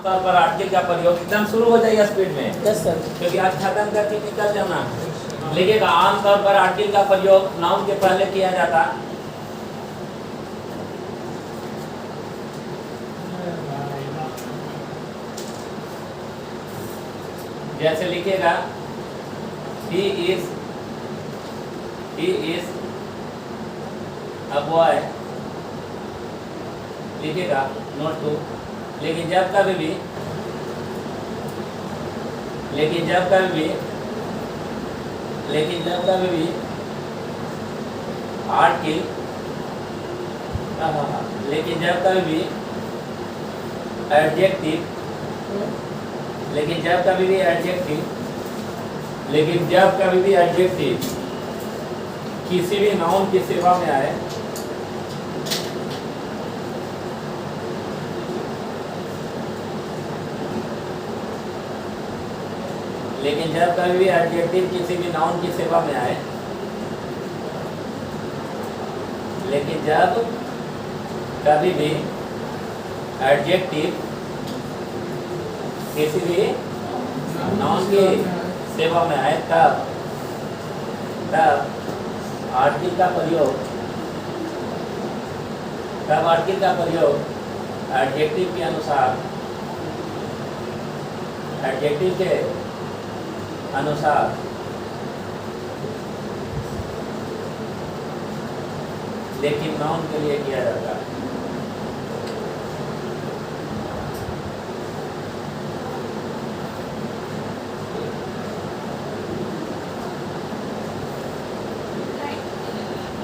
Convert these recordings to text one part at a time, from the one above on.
तौर पर आर्टिकल का प्रयोग एकदम शुरू हो जाएगा स्पीड में। Yes sir. क्योंकि आज खत्म करके निकल जाना है। लिखिएगा आमतौर पर आर्टिकल का प्रयोग नाउन के पहले किया जाता। जैसे लिखिएगा he is a boy, लिखिएगा नोट टू। लेकिन जब कभी भी लेकिन जब कभी भी आर्टिकल लेकिन जब कभी भी एडजेक्टिव लेकिन जब कभी भी एडजेक्टिव किसी भी नाउन की सेवा में आए, लेकिन जब कभी भी एडजेक्टिव किसी भी नाउन की सेवा में आए, लेकिन जब कभी भी एडजेक्टिव किसी भी नाउन की सेवा में आए तब आर्टिकल का प्रयोग एडजेक्टिव के अनुसार लेकिन नाउन के लिए किया जाता है।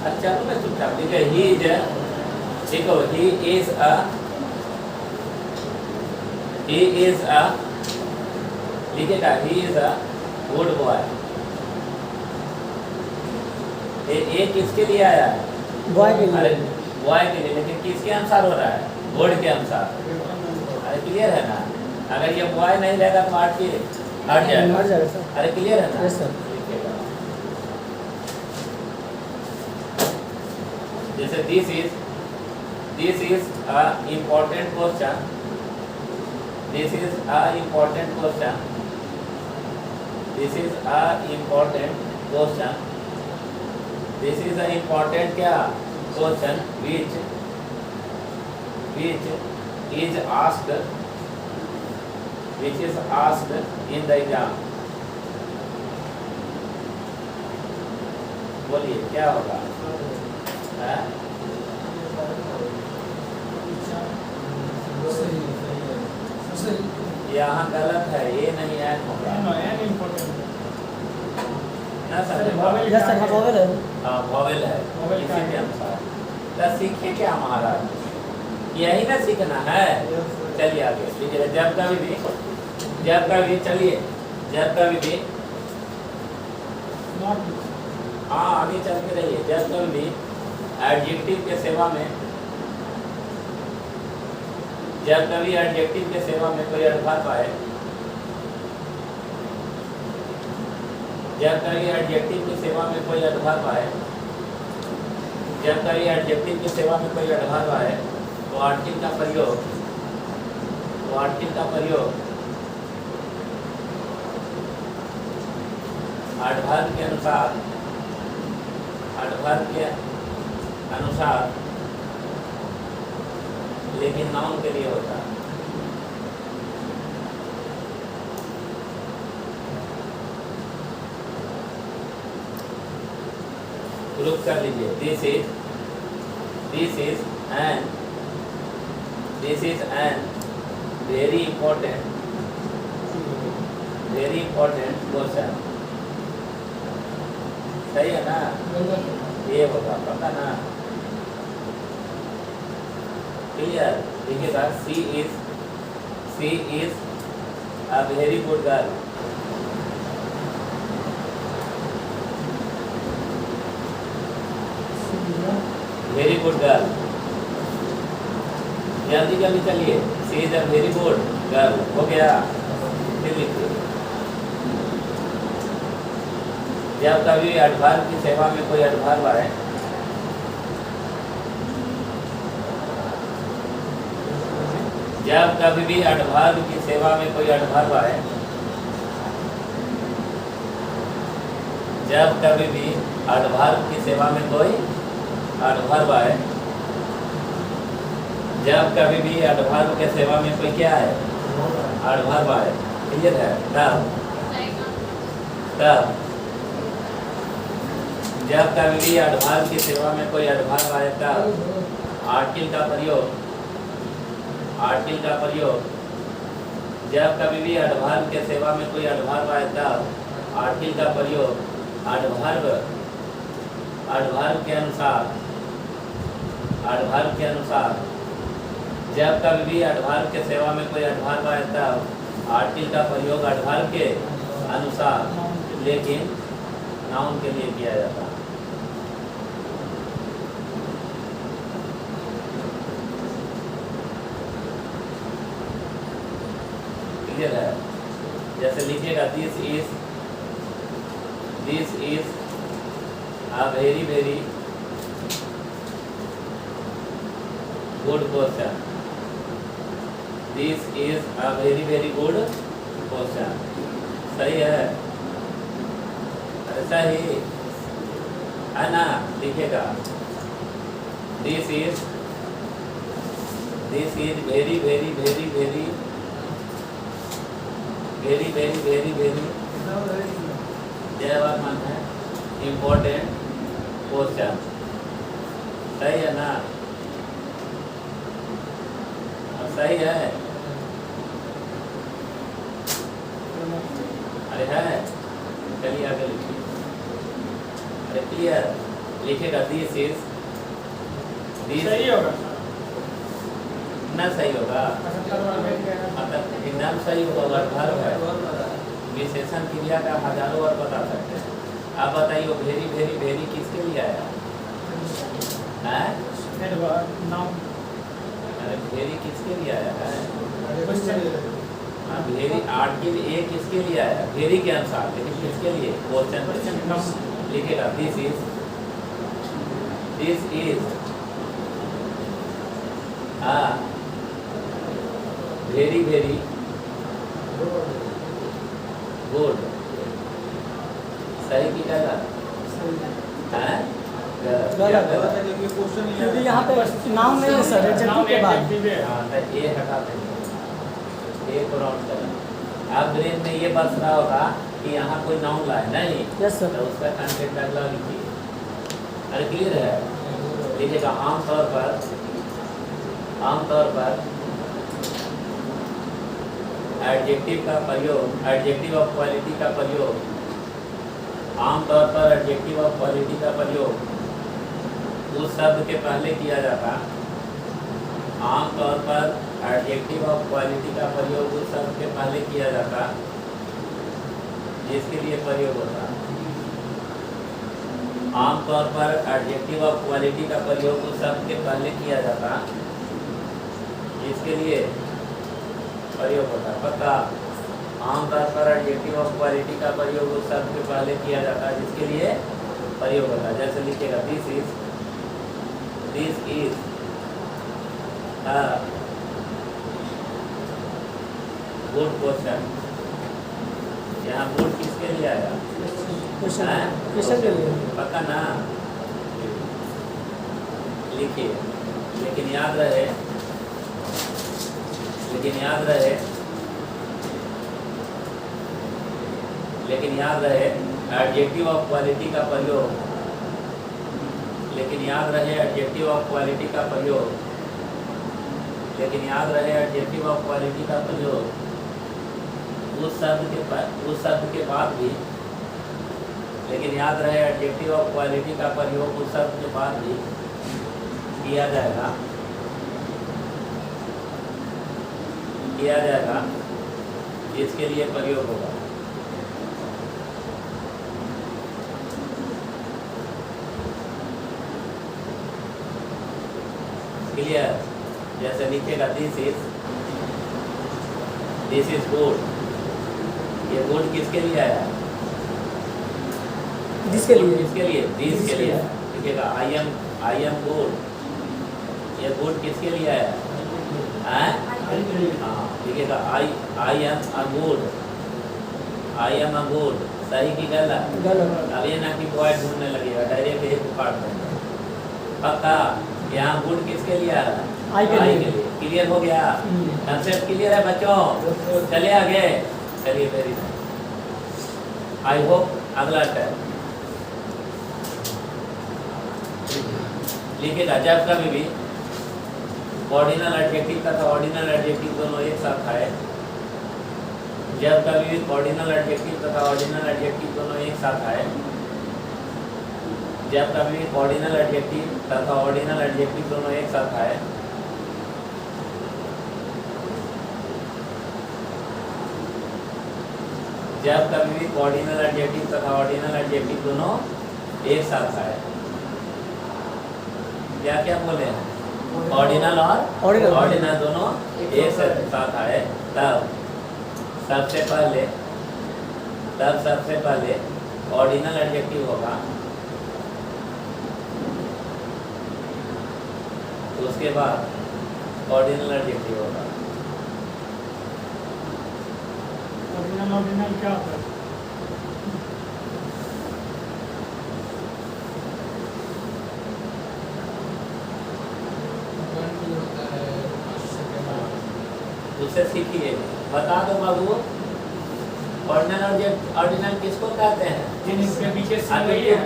अच्छा तो मैं चुपचाप लिखे ही इज देखो ही इज अ लिखेगा he is a good boy. ये किसके लिए आया है? बॉय के अरे लिए। बॉय के लिए, लेकिन किसके अनुसार हो रहा है? वर्ड के अनुसार। अरे क्लियर है ना? अगर ये बॉय नहीं रहेगा तो हट जाएगा सर। अरे क्लियर है ना? Yes sir. जैसे this is a important question. This is a important question. This is a important question. This is a important क्या question which is asked in the exam। बोलिए क्या होगा? यहाँ गलत है, ये नहीं है ना सर? Yes sir. हाँ वोवेल है। हाँ वोवेल है इसी के अनुसार। तो सीखे क्या महाराज? यही ना सीखना है। चलिए आगे लीजिए। जब कभी भी चलिए जब कभी भी हाँ आगे चल के रहिए। जब कभी भी एडजेक्टिव के सेवा में कोई एडवर्ब आए, जब कभी एडजेक्टिव की सेवा में कोई एडवर्ब आए तो आर्टिकल का प्रयोग एडवर्ब के अनुसार लेकिन नाउन के लिए होता है। ग्रुप कर लीजिए। This is an very important question. सही है ना? ये होगा पता ना? क्लियर? देखिएगा she is a very good girl. Very good girl. जल्दी चलिए। She is a very good girl हो गया। फिर लिखिए जब कभी एडवर्ब की सेवा में कोई एडवर्ब आए, जब कभी भी एडवर्ब की सेवा में कोई एडवर्ब आए, जब कभी भी एडवर्ब की सेवा में कोई एडवर्ब आए, जब कभी भी एडवर्ब के सेवा में कोई क्या है, एडवर्ब आए, क्लियर है, तब जब कभी भी एडवर्ब की सेवा में कोई एडवर्ब आए तब आर्टिकल का प्रयोग, आर्टिकल का प्रयोग, जब कभी भी एडवर्ब के सेवा में कोई एडवर्ब आए तब आर्टिकल का प्रयोग एडवर्ब, एडवर्ब के अनुसार, एडवर्ब के अनुसार, जब कभी भी एडवर्ब के सेवा में कोई एडवर्ब आए तब आर्टिकल का प्रयोग एडवर्ब के अनुसार, लेकिन नाउन के लिए किया जाता है। क्लियर है? जैसे लिखिएगा this is a very very good question, this is a very very good question, सही है, ऐसा ही है ना, लिखिएगा this is very very very very very very very very Jayavarman है इम्पोर्टेंट क्वेश्चन, सही है ना, सही है, अरे है, चलिए आगे लिखिए, अरे क्लियर, लिखेगा दिस इज, सही होगा ना, सही होगा, मतलब एकदम सही होगा, वर्ब है, विशेषण क्रिया का हजारों और बता सकते हैं। आप बताइए वेरी वेरी वेरी किसके लिए आया है? अरे वेरी किसके लिए आया है? वेरी आर्टिकल ए किसके लिए आया? वेरी के अनुसार, लेकिन किसके लिए? क्वेश्चन लिखेगा this is very very good, सही की गलत है? क्योंकि यहाँ पे नाउन नहीं है सर, एडजेक्टिव के बाद। हाँ, तो ये हटा देंगे, ये को राउंड करना। आप ब्रेन में ये बस रहा होगा कि यहाँ कोई नाउन लाए, नहीं यस सर, तो उसका कंटेंट अगला लिखिए। अरे क्लियर है? लिखिएगा आमतौर पर एडजेक्टिव का प्रयोग, एडजेक्टिव ऑफ क्वालिटी का प्रयोग, आमतौर पर एडजेक्टिव ऑफ क्वालिटी का प्रयोग उस शब्द के पहले किया जाता, आमतौर पर एडजेक्टिव ऑफ क्वालिटी का प्रयोग उस शब्द के पहले किया जाता जिसके लिए प्रयोग होता। आमतौर पर एडजेक्टिव ऑफ क्वालिटी का प्रयोग उस शब्द के पहले किया जाता जिसके लिए प्रयोग होता। पता, आमतौर पर एडजेक्टिव ऑफ क्वालिटी का प्रयोग उस शब्द के पहले किया जाता है जिसके लिए प्रयोग होता है। जैसे लिखिएगा this is a good question, यहाँ गुड किसके लिए आया? क्वेश्चन के लिए। पता ना, लिखिए, लेकिन याद रहे एडजेक्टिव ऑफ क्वालिटी का प्रयोग, लेकिन याद रहे एडजेक्टिव ऑफ क्वालिटी का प्रयोग, लेकिन याद रहे एडजेक्टिव ऑफ क्वालिटी का प्रयोग उस शब्द के बाद भी, लेकिन याद रहे एडजेक्टिव ऑफ क्वालिटी का प्रयोग उस शब्द के बाद भी किया जाएगा जिसके लिए प्रयोग होगा। क्लियर? जैसे लिखेगा दिस इज गुड, ये गुड किसके लिए आया? जिसके लिए, किसके लिए? दिस के लिए। लिखेगा आई एम गुड, ये गुड किसके लिए आया है? हाँ लिखेगा I am a good, I am a good, सही की गलत? गलत। अब ये ना कि पॉइंट ढूंढने लगेगा, डायरेक्ट एक उखाड़ देंगे। पक्का यहाँ गुड किसके लिए आ रहा है? आई के लिए। लिए। क्लियर हो गया? कंसेप्ट क्लियर है बच्चों? चलिए आगे, चलिए वेरी आई होप अगला टर्म लिखेगा। जब कभी भी ऑर्डिनल एडजेक्टिव तथा ऑर्डिनल एडजेक्टिव दोनों एक साथ आए, जब कभी भी ऑर्डिनल एडजेक्टिव तथा ऑर्डिनल एडजेक्टिव दोनों एक साथ आए, जब कभी भी ऑर्डिनल एडजेक्टिव तथा ऑर्डिनल एडजेक्टिव दोनों एक साथ आए, जब कभी भी ऑर्डिनल एडजेक्टिव तथा ऑर्डिनल एडजेक्टिव दोनों एक साथ आए, क्या क्या बोले हैं? ऑर्डिनल और ऑर्डिनल दोनों एक साथ आए, तब सबसे पहले ऑर्डिनल एडजेक्टिव होगा, उसके बाद ऑर्डिनल एडजेक्टिव होगा। ऑर्डिनल क्या होता है? उससे सीखिए, बता दो बाबू ऑर्डिनल किसको कहते हैं? जिनके पीछे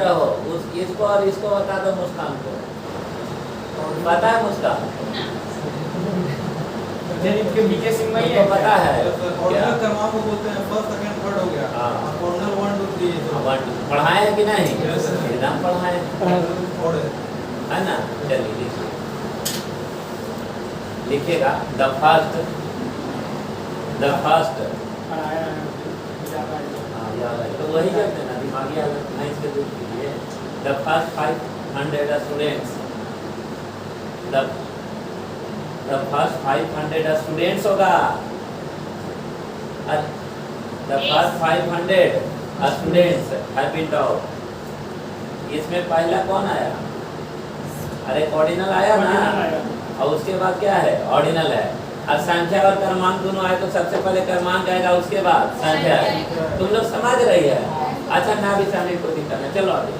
रहो उस इसको और इसको बता दो मुस्कान को, पता है मुस्कान? जिनके पीछे सिंह वही उनको पता है? ऑर्डिनल क्रमांक को बोलते हैं, फर्स्ट सेकंड थर्ड हो गया। हाँ। ऑर्डिनल 1 2 3 पढ़ाए है कि नहीं? Yes, sir. एकदम पढ़ाए थर्ड है ना। चलिए लिखिए, लिखिएगा द फर्स्ट पढ़ाया है, ज़्यादा है। हाँ याद है तो वही करते हैं ना, दिमागी हालत नहीं इसके दूर कीजिए। The first 500 students, the first 500 students होगा, the first 500 students have been taught. इसमें पहला कौन आया? अरे ऑर्डिनल आया ना, और उसके बाद क्या है? ऑर्डिनल है। अब संख्या और क्रमांक दोनों आए तो सबसे पहले क्रमांक आएगा, उसके बाद संख्या। तुम लोग समझ रही है? अच्छा ना भी समझ कोई दिक्कत नहीं, चलो आगे।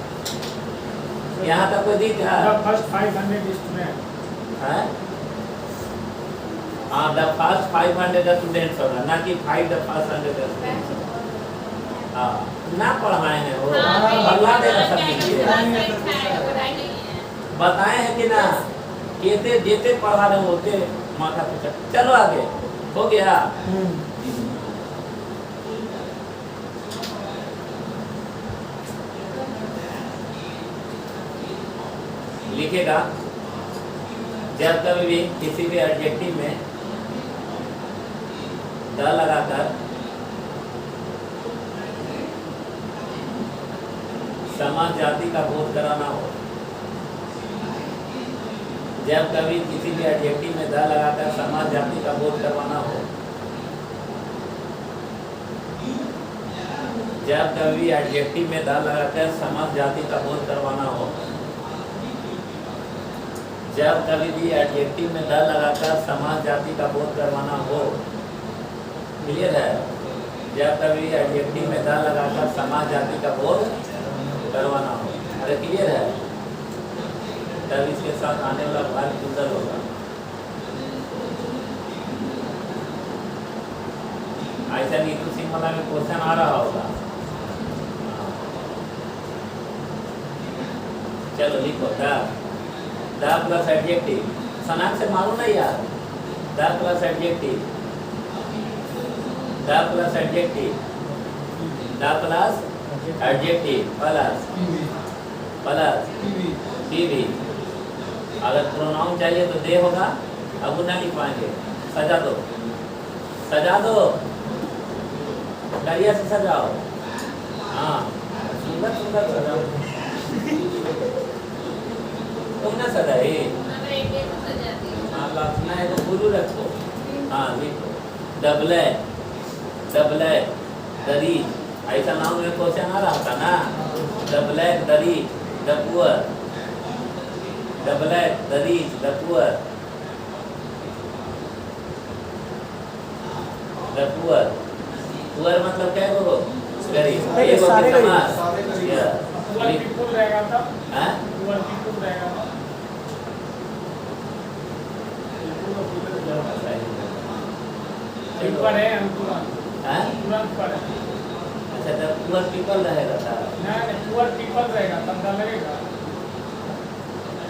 यहाँ तक कोई दिक्कत है? फर्स्ट 500 स्टूडेंट है? हाँ द फर्स्ट 500 स्टूडेंट्स होगा, ना कि 5 द फर्स्ट 100 स्टूडेंट्स। हाँ ना पढ़ाए हैं वो, बदला देना सब चीज़ बताए हैं कि ना, कहते देते पढ़ा रहे होते माथा पे। चलो आगे, हो गया? लिखेगा जब कभी भी किसी भी एडजेक्टिव में द लगाकर समाज जाति का बोध कराना हो, जब कभी किसी भी एडजेक्टिव में द लगाकर समाज जाति का बोध करवाना हो, जब कभी एडजेक्टिव में द लगाकर समाज जाति का बोध करवाना हो, जब कभी भी एडजेक्टिव में द लगाकर समाज जाति का बोध करवाना हो, क्लियर है? जब कभी एडजेक्टिव में द लगाकर समाज जाति का बोध करवाना हो, अरे क्लियर है? तब इसके साथ आने वाला भाग सुंदर होगा। ऐसा नीतू सिंह वाला में क्वेश्चन आ रहा होगा। चलो लिखो द प्लस एडजेक्टिव, सनाक से मालूम नहीं यार। The plus adjective, the plus adjective, the plus adjective plus TV. अगर प्रोनाउन चाहिए तो दे होगा, अब वो ना लिख पाएंगे। सजा दो, सजा दो, बढ़िया से सजाओ। हाँ सुंदर सुंदर सजाओ। तुम ना सजाए, हाँ लाखना है तो गुरु रखो। हाँ लिखो द ब्लैक दरीज, ऐसा नाम में क्वेश्चन आ रहा था ना। द ब्लैक दरीज द पुअर, द ब्लैक दरीज the poor. The poor, poor मतलब क्या है वो गरीब, नहीं, ये वो सारे के गरीब। समाज सारे गरीब। या पुअर पीपल रहेगा तब, हैं पुअर पीपल रहेगा तब। पीपल है अंकुरन, हैं तुरंत पर है। अच्छा द पुअर पीपल रहेगा था, नहीं पुअर पीपल रहेगा तब ना लगेगा।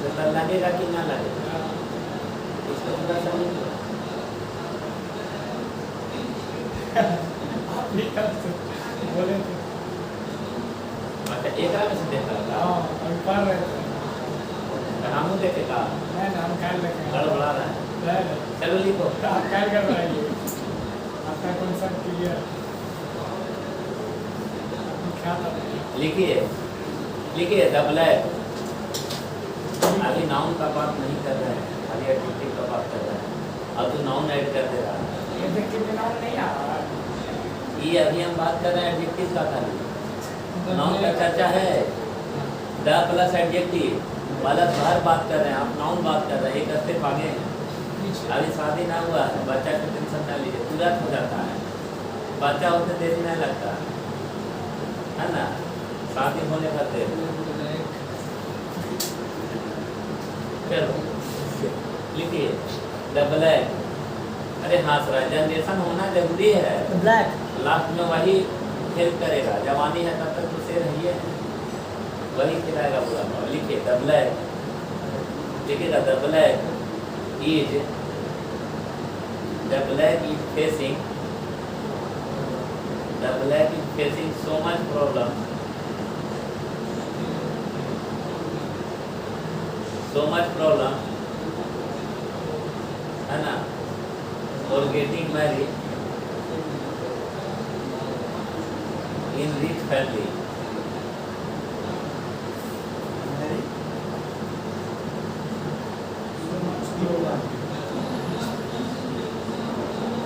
तो लगेगा कि ना लगेगा इसको थोड़ा समझ लो। आप भी कर सकते बोले थे। अच्छा एकरा में से देखा था हाँ हम पढ़ रहे थे। हमू देखेगा नहीं ना हम ख्याल रखेंगे। गड़बड़ा रहा है, नहीं, चलो लिखो आप ख्याल कर रहे हैं ये। आपका कॉन्सेप्ट क्लियर। ख्याल रखें। लिखिए लिखिए द ब्लैक, अभी नाउन का बात नहीं कर रहे हैं, खाली एडजेक्टिव का बात कर रहे हैं। अब तो नाउन ऐड कर दे रहा है, ये देखिए कि नाम नहीं आ रहा है। ये अभी हम बात कर रहे हैं एडजेक्टिव का खाली, नाउन का चर्चा है। द प्लस एडजेक्टिव मतलब हर बात कर रहे हैं, आप नाउन बात कर रहे हैं, एक स्टेप आगे हैं। अभी शादी ना हुआ है, बच्चा को टेंशन ना लीजिए, तुरंत हो जाता है, बच्चा होते देरी नहीं लगता है ना, शादी होने पर देर। चलो लिखिए द ब्लैक, अरे हंस रहा है, जनरेशन होना जरूरी है, ब्लैक, लास्ट में वही हेल्प करेगा, जवानी है तब तक तो शेर ही है, वही खिलाएगा पूरा। लिखिए द ब्लैक, लिखिएगा the black is, the black is facing, the black is facing so much problem, so much problem है ना, for getting married in rich family।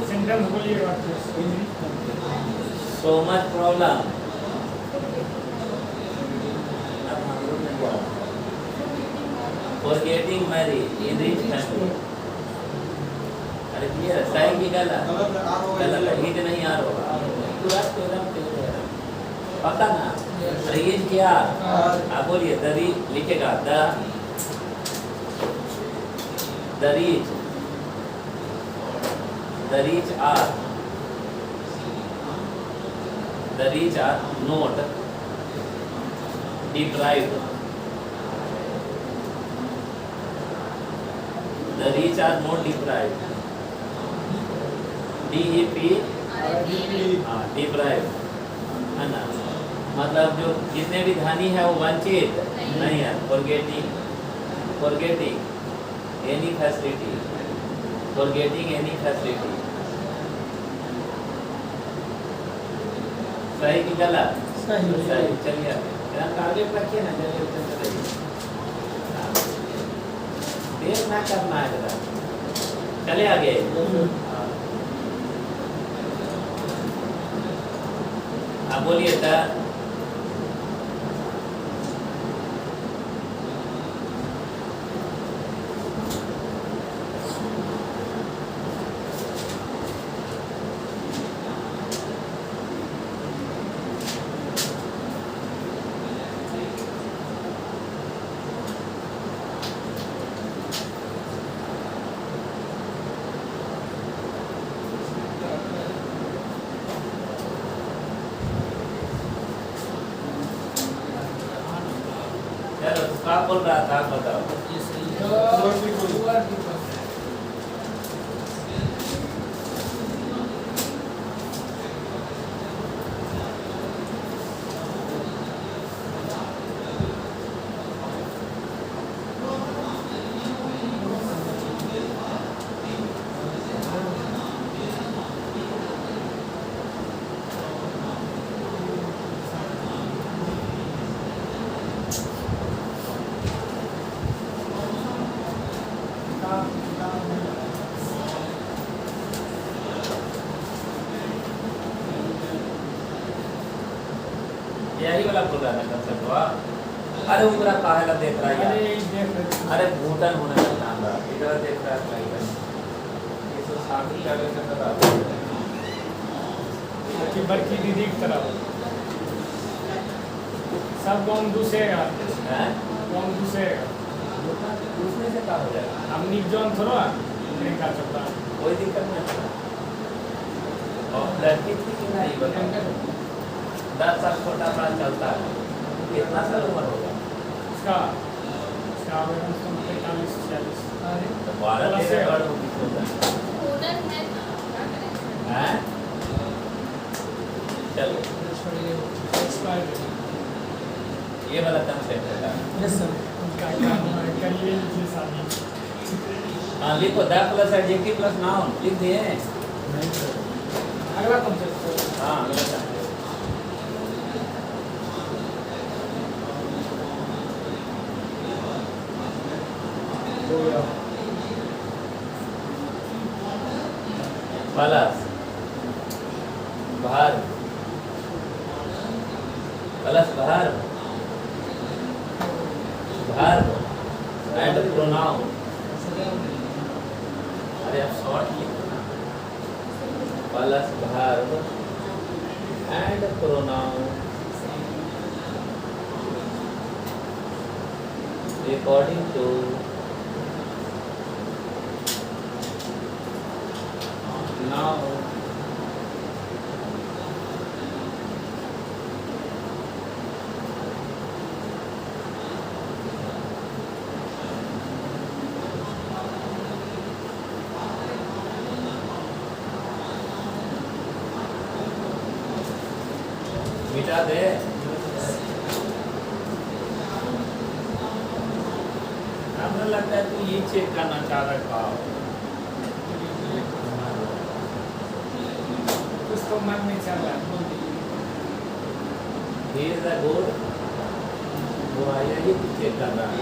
Sentence बोलिए वापस। so much problem, अब हम लोग ने बोला for getting married in rich family। अरे क्लियर सही की गलत, गलत है, आर होगा, गलत है, ये हिट नहीं आ रहा होगा, पूरा तो एकदम क्लियर है, पता ना। रीच क्या, आप बोलिए दरी, लिखेगा the reach our note deprived, the rich are not deprived, DEP deprived है ना, मतलब जो जितने भी धनी है वो वंचित नहीं है, forgetting any facility, forgetting any facility। सही कि गलत? सही। सही। चलिए टारगेट रखिए ना, चलिए चलते रहिए, देर ना करना है जरा, चले आगे। आप बोलिए था चलो क्या बोल रहा था, आप बताओ। यही वाला प्रोग्राम है कंसेप्ट हुआ। अरे वो पूरा काहेला देख रहा है अरे यार, देख रहे थे। अरे भूतन होने लगता है, इधर देख रहा है, ये तो शादी का आपकी बड़की दीदी की तरफ सब गाँव दूसरेगा हैं? गाँव दूसरेगा दूसरे से क्या हो जाएगा? हम निकजौन थोड़ा प्रियंका चोपड़ा कोई दिक्कत नहीं है। और लड़की थी कि नहीं बताओ? 10 साल छोटा बड़ा चलता है, कितना साल उम्र होगा? उसका उसका आवेदन 45-46 तो 12-13 बार होगी होगा। हैं? चलो ये वाला कम से होगा। Yes sir. करिए लीजिए शादी हाँ लिखो the plus adjective plus noun लिख दिए। अगला कॉन्सेप्ट हाँ अगला sentence। प्लस भार प्लस भार भार एंड प्रोनाउन। अरे आप शॉर्ट लिखो ना। प्लस भार and pronoun according to now मिटा दे। हमें लगता है तू ये चेक करना चाह रहा हो। कुछ तो मन में चल रहा है बोल He is a good वो आया ये तू चेक कर रहा है।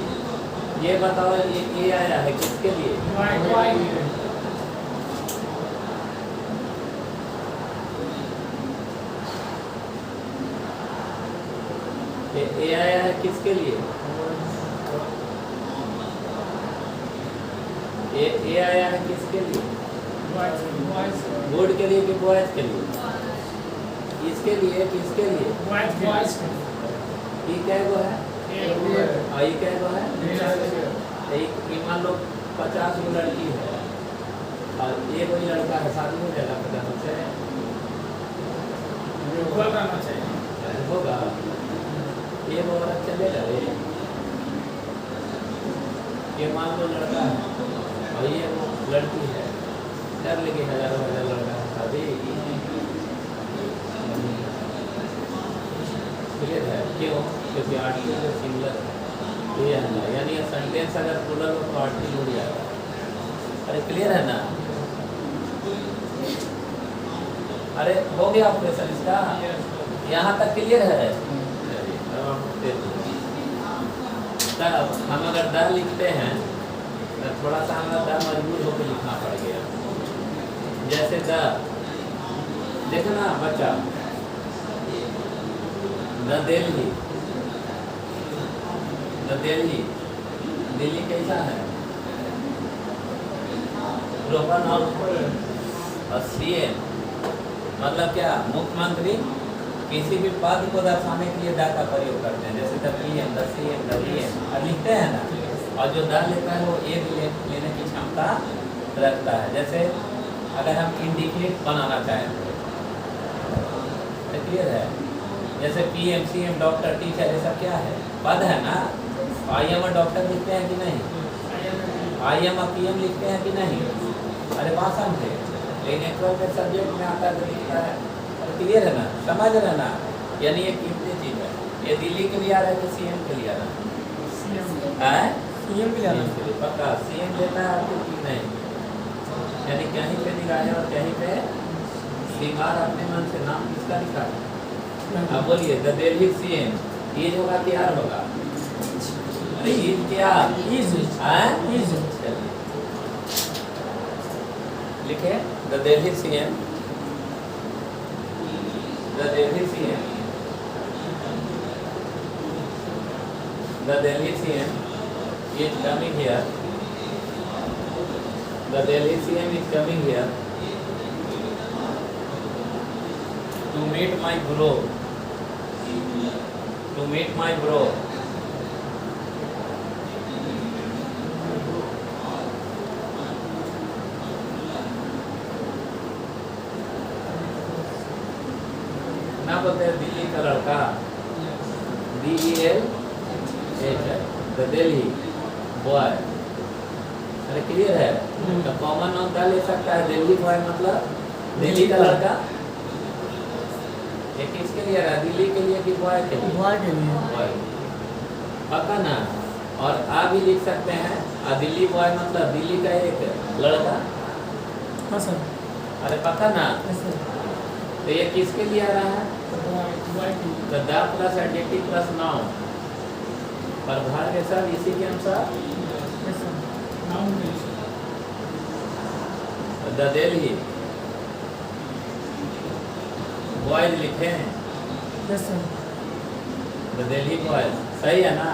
ये बताओ ये आया है किसके लिए? ये आया है किसके लिए? ये आया है किसके लिए? गुड के लिए कि बॉयज के लिए? इसके लिए किसके लिए? ये क्या गो है? और ये क्या गो है? एक मान लो 50 गो लड़की है और ये कोई लड़का है, शादी हो जाएगा 50 से? होगा ये वो औरत चलेगा ये मान लो लड़का है और ये वो लड़की है, कर लेगी हजारों हजार लड़का है शादी। क्लियर है? क्यों? क्योंकि आर्टिकल जो सिंगुलर है ये है ना, यानी सेंटेंस अगर प्लूरल हो तो आर्टिकल उड़ जाएगा। अरे क्लियर है ना? अरे हो गया ऑपरेशन इसका? यहाँ तक क्लियर है? तब हम अगर द लिखते हैं तो थोड़ा सा हमें द मजबूर होकर लिखना पड़ गया। जैसे द देखो ना बच्चा, द दिल्ली, द दिल्ली, दिल्ली कैसा है? प्रोपर नाउन और सीएम मतलब क्या? मुख्यमंत्री किसी भी पद को दर्शाने के लिए द का प्रयोग करते हैं। जैसे the PM, the CM, the VM लिखते हैं ना, और जो द लेता है वो एक लेने की क्षमता रखता है। जैसे अगर हम इंडिकेट बनाना चाहें तो क्लियर है? जैसे पीएम, सीएम, डॉक्टर, टीचर, ये सब क्या है? पद है ना। आईएम और डॉक्टर लिखते हैं कि नहीं? आईएम और पीएम लिखते हैं कि नहीं? अरे बात समझे, लेकिन नेटवर्क के सब्जेक्ट में आता है तो लिखता है। क्लियर है ना? समझ रहे ना? यानी ये कितनी चीज है। ये दिल्ली के लिए आ रहा है कि सीएम के लिए आ रहा है? सीएम भी जाना के लिए पक्का सीएम लेना है आपको कि नहीं? यानी कहीं पे निगाहें और कहीं पे श्रृंगार अपने मन से। नाम किसका लिखा है? अब बोलिए द दिल्ली सीएम। ईज होगा कि आर होगा? अरे ईज क्या? इज लिखे the Delhi CM, the Delhi CM, the Delhi CM is coming here. The Delhi CM is coming here to meet my bro, to meet my bro. ना बोलते हैं दिल्ली का लड़का, DELH है, द दिल्ली बॉय। अरे क्लियर है? तो कॉमन नाउन क्या ले सकता है? दिल्ली बॉय मतलब दिल्ली का लड़का। ये किसके लिए रहा? दिल्ली के लिए कि बॉय के लिए? बॉय के लिए। बॉय, पता ना। और आ भी लिख सकते हैं, दिल्ली बॉय मतलब दिल्ली का एक लड़का। हाँ सर। अरे पता ना। Yes sir. तो ये किसके लिए आ रहा है? तो the plus adjective plus noun, प्रभार के साथ इसी के अनुसार yes sir. The Delhi boys लिखे हैं, yes sir. The Delhi boys, सही है ना?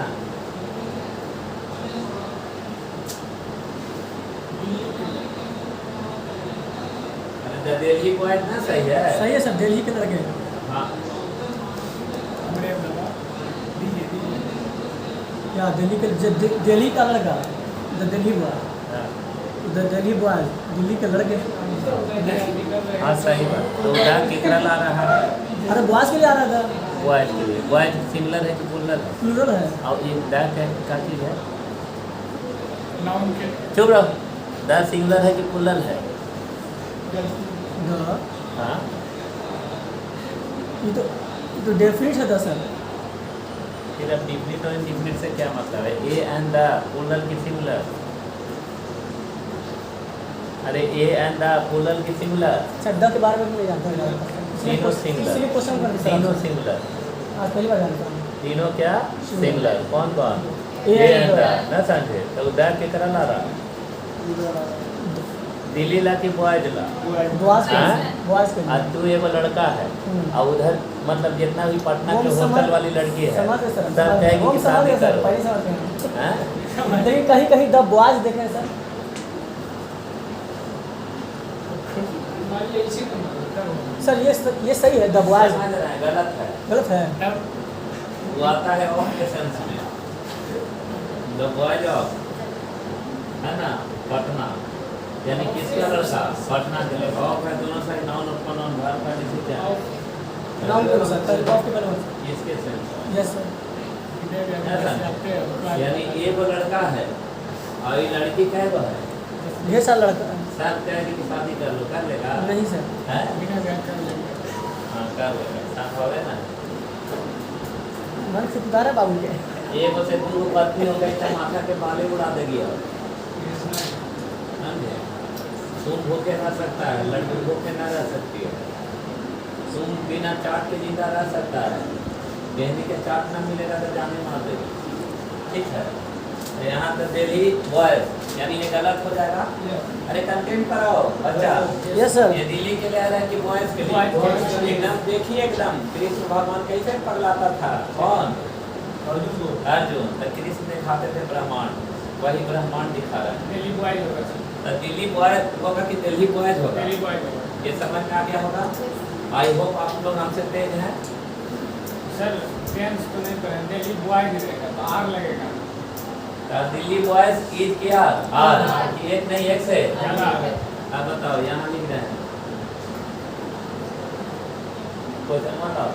अरे द दिल्ली बॉयज ना, सही है? सही है सर, दिल्ली के लड़के। हाँ, या दिल्ली के दिल्ली का लड़का, द दिल्ली बॉय, हाँ। द दिल्ली बॉय, दिल्ली के लड़के। हाँ सही बात। तो उधर कितना ला रहा है? अरे बॉयज के लिए आ रहा था। बॉयज के लिए। बॉयज सिमिलर है कि प्लूरल है? प्लूरल है। और ये दैट है क्या चीज़ है? नाउन के चुप रहो। दैट सिंगुलर है कि प्लूरल है? द, हाँ, ये तो डेफिनेट है था सर। फिर अब डिफिनिट और इनडिफिनिट से क्या मतलब है? ए एंड द प्लूरल की सिंगुलर? अरे ए एंड द प्लूरल की सिंगुलर? सर द के बारे में नहीं जानता हूँ। तीनों सिंगुलर। इसलिए क्वेश्चन कर दिया। तीनों सिंगुलर। आज पहली बार जानता हूँ। तीनों क्या? सिंगुलर। कौन कौन? ए ए and एंड the। द। ना समझे? तो उधर के तरह ला रहा। दिल्ली ला कि बॉयज ला? बॉयज के हाँ? लिए। बॉयज के लिए। आज तू एगो लड़का है और उधर मतलब जितना भी पटना के होटल वाली लड़की है समझ गए सर। सब कहेगी कि शादी सर, करो। पहले समझ गए। हैं? लेकिन कहीं कहीं द बॉयज देखें सर। सर ये सही है, द बॉयज। समझ रहे हैं? गलत है। गलत है। वो आता है ऑफ के सेंस में, द बॉयज ऑफ, है ना, पटना, यानी किसका लड़का? पटना के लिए। ऑफ है दोनों साइड, नाउन और प्रोनाउन, वर्ब का जिसे क्या है? नाउन के अनुसार, पहले ऑफ के पहले ऑफ। इसके सेंस में। Yes sir. यानी ये वो लड़का है और ये लड़की क्या है? वो है ढेर सारा लड़का। सब कहेगी कि शादी कर लो, कर लेगा? नहीं सर। है? हाँ कर लेगा, साथ हो गए ना। मन खुददार है बाबू के। एक से दो पत्नी हो गई तो माथा के बाले उड़ा देगी। और समझे? तुम भूखे रह सकता है, लड़की भूखे न रह सकती है। तुम बिना चाट के जिंदा रह सकता है, गेहनी के चाट ना मिलेगा तो जाने मार देगी। ठीक है? तो यहाँ तो दिल्ली बॉयज, यानी ये गलत हो जाएगा। अरे कंटेंट कराओ बच्चा। Yes sir. ये दिल्ली के लिए आ रहा है कि बॉयज के लिए? एकदम देखिए, एकदम कृष्ण भगवान कैसे पगलाता था। कौन? अर्जुन। तो कृष्ण दिखाते थे ब्रह्मांड, वही ब्रह्मांड दिखा रहा है। तो दिल्ली बॉयज होगा कि दिल्ली बॉयज होगा? ये समझ में आ गया होगा। आई होप आप लोग हमसे तेज हैं। सर टेंस तो नहीं करें, दिल्ली बॉय गिरेगा तो आर लगेगा। तो दिल्ली बॉयज इज क्या? आर। एक नहीं एक से। ज़्यादा। अब बताओ, यहाँ लिख रहे हैं क्वेश्चन बताओ।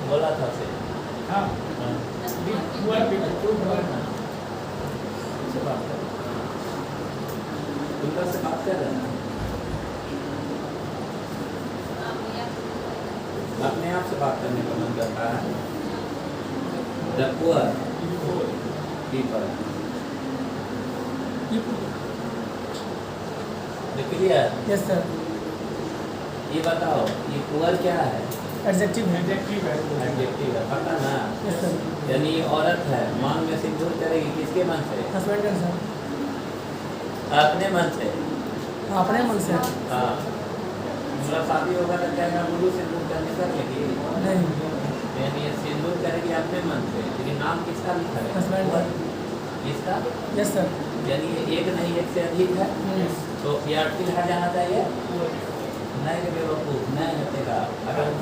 बोला था से हाँ से बात कर, उनका से बात कर रहे हैं, अपने आप से बात करने का मन करता है। The poor people, clear? Yes sir. ये बताओ, ये पुअर क्या है? एडजेक्टिव है। एडजेक्टिव है। एडजेक्टिव है, पता ना? Yes sir. यानी औरत है, मांग में सिंदूर करेगी किसके मन से? हस्बैंड के अनुसार। अपने मन से। अपने मन से। हाँ, मतलब शादी होगा तो क्या गुरु सिंदूर करने कर लेगी? नहीं। यानी ये सिंदूर करेगी अपने मन से, लेकिन नाम किसका लिखा है? हस्बैंड। किसका? Yes sir. यानी ये एक नहीं एक से अधिक है, तो ये आर्टिकल हट जाना चाहिए। नहीं बेवकूफ नहीं हटेगा।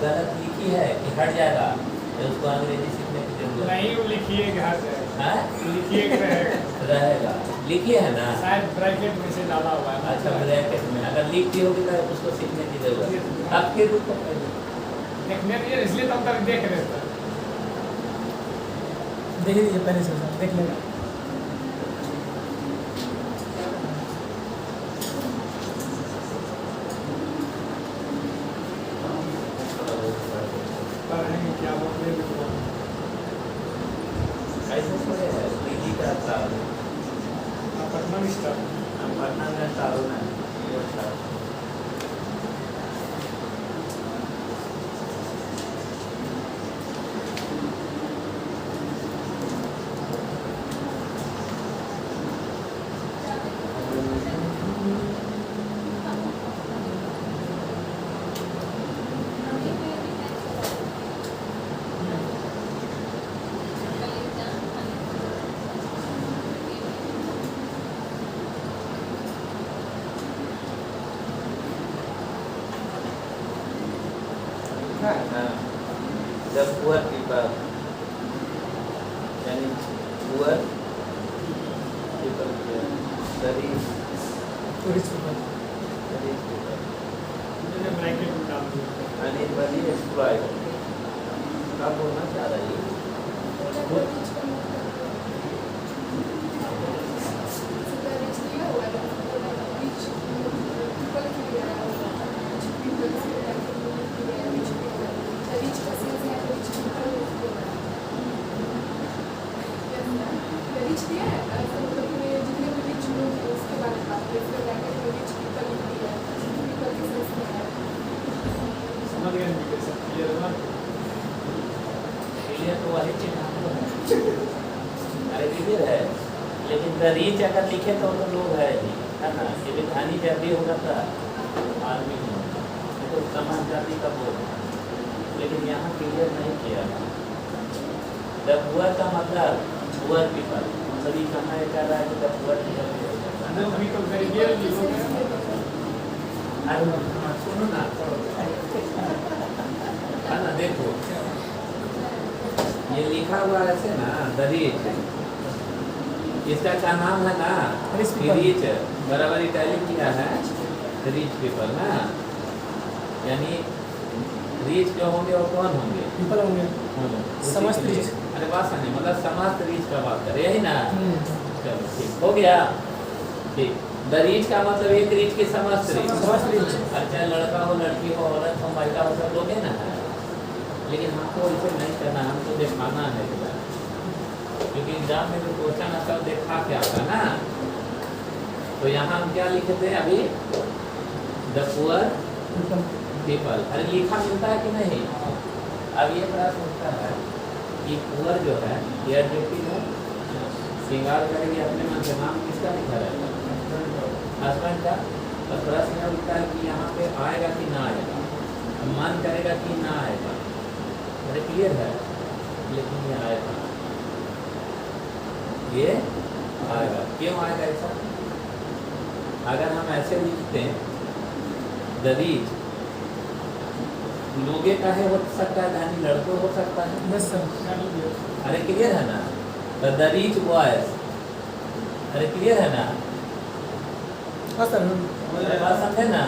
गलत लिखी है कि हट जाएगा, तो उसको अंग्रेजी सीखने की जरूरत नहीं वो लिखिए घर जाएगा, है। लिखिए कि रहेगा, रहेगा, लिखी है ना। शायद ब्रैकेट में से डाला हुआ है। अच्छा ब्रैकेट में अगर लिखी होगी तो उसको सीखने की जरूरत है। अब फिर उसको देखने दिए इसलिए तो हम तक देख रहे थे। देख लीजिए पहले से सर, देख लेगा। पढ़ेंगे क्या बोलते हैं कैसे पढ़े है दिल्ली का साल पटना में स्टाफ हम पटना में सालों में वो था। The poor people, यानी poor people, the rich people, bracket में डाल दिया। anybody exploit। क्या बोलना चाह रही है? समझ गए नहीं कैसे क्लियर हुआ। क्लियर तो वही चीज अरे क्लियर है, लेकिन द रीच अगर लिखे तो लोग है नहीं, है ना। ये भी धानी जाति होगा था आदमी नहीं होगा, तो समाज जाति का बोल, लेकिन यहाँ क्लियर नहीं किया। द पुअर का मतलब पुअर पीपल, मतलब ये कहना है कह रहा है कि द पुअर अंदर अभी तो गरीबी लोग हैं। सुनो ना, है ना। देखो ये लिखा हुआ ऐसे ना द रीच, इसका क्या नाम है ना रीच, बराबर इटैलिक किया है रीच पीपल ना, यानी रीच जो होंगे वो कौन होंगे? पीपल होंगे, समस्त रीच। अरे बात समझे, मतलब समस्त रीच का बात करें यही ना। चलो ठीक हो गया। ठीक, द रीच का मतलब एक रीच के समस्त रीच, समस्त रीच। अच्छा लड़का हो लड़की हो औरत हो महिला हो सब लोग है ना। लेकिन हमको इसे नहीं करना, हमको दिखाना है, क्योंकि एग्जाम में जो क्वेश्चन आता है देखा क्या आता ना। तो यहाँ हम क्या लिखते हैं अभी? The poor people. अरे लिखा मिलता है कि नहीं? अब ये प्रश्न उठता है कि पुअर जो है ये एडजेक्टिव है, श्रृंगार करेंगे अपने मन से, नाम किसका लिखा रहेगा? हस्बैंड का। तो प्रश्न यह उठता है कि यहाँ पे आएगा कि ना आएगा, मन करेगा कि ना आएगा। अरे क्लियर है, लेकिन ये आएगा, ये आएगा। क्यों आएगा ऐसा? अगर हम ऐसे लिखते हैं द रीच, लोगे का है हो सकता है, यानी लड़कों हो सकता है। Yes sir. अरे क्लियर है ना? द रीच बॉयज, अरे क्लियर है ना? हाँ सर। अरे बात समझे ना?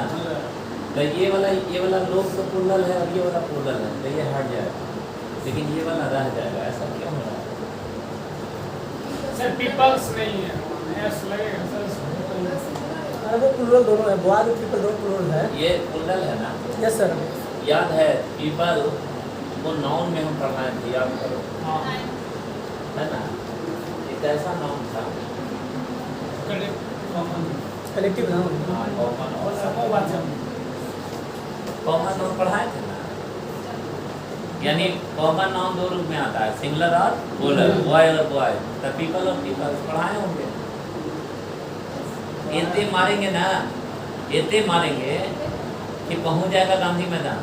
तो ये वाला लोग तो प्लूरल है और ये वाला प्लूरल है, तो ये हट जाएगा, लेकिन ये वाला रह जाएगा। ऐसा क्यों हो रहा है? सर पीपल्स नहीं है, एस लगेगा सर। अरे वो प्लूरल दोनों है, बॉयज और पीपल दोनों प्लूरल है। ये प्लूरल है ना? Yes sir. याद है पीपल को नाउन में हम पढ़ाए थे, याद करो, हाँ है ना। एक ऐसा नाउन था कलेक्टिव नाउन। कॉमन, और वो बात है। कॉमन नाउन पढ़ाए थे ना। यानी कॉमन नाउन दो रूप में आता है, सिंगुलर और प्लूरल, बॉय और बॉय। तो पीपल और पीपल पढ़ाए होंगे। इतने मारेंगे ना, इतने मारेंगे कि पहुंच जाएगा गांधी मैदान।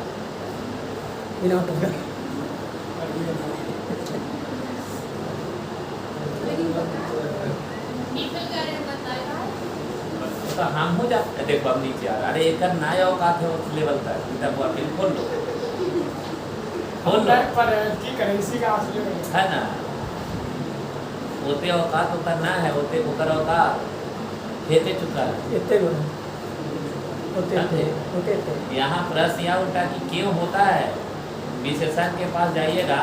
तो हम हो जाते, देखो अब नीचे आ रहा, अरे एक नया औकात है उस लेवल तक, तब बिल्कुल लो बोल लो पर की करें इसी का असली में है ना, होते औकात तो करना है, होते होकर औकात खेते चुका है। इतने गुण होते थे होते थे। यहाँ प्रश्न यह उठा कि क्यों होता है, विशेषज्ञ के पास जाइएगा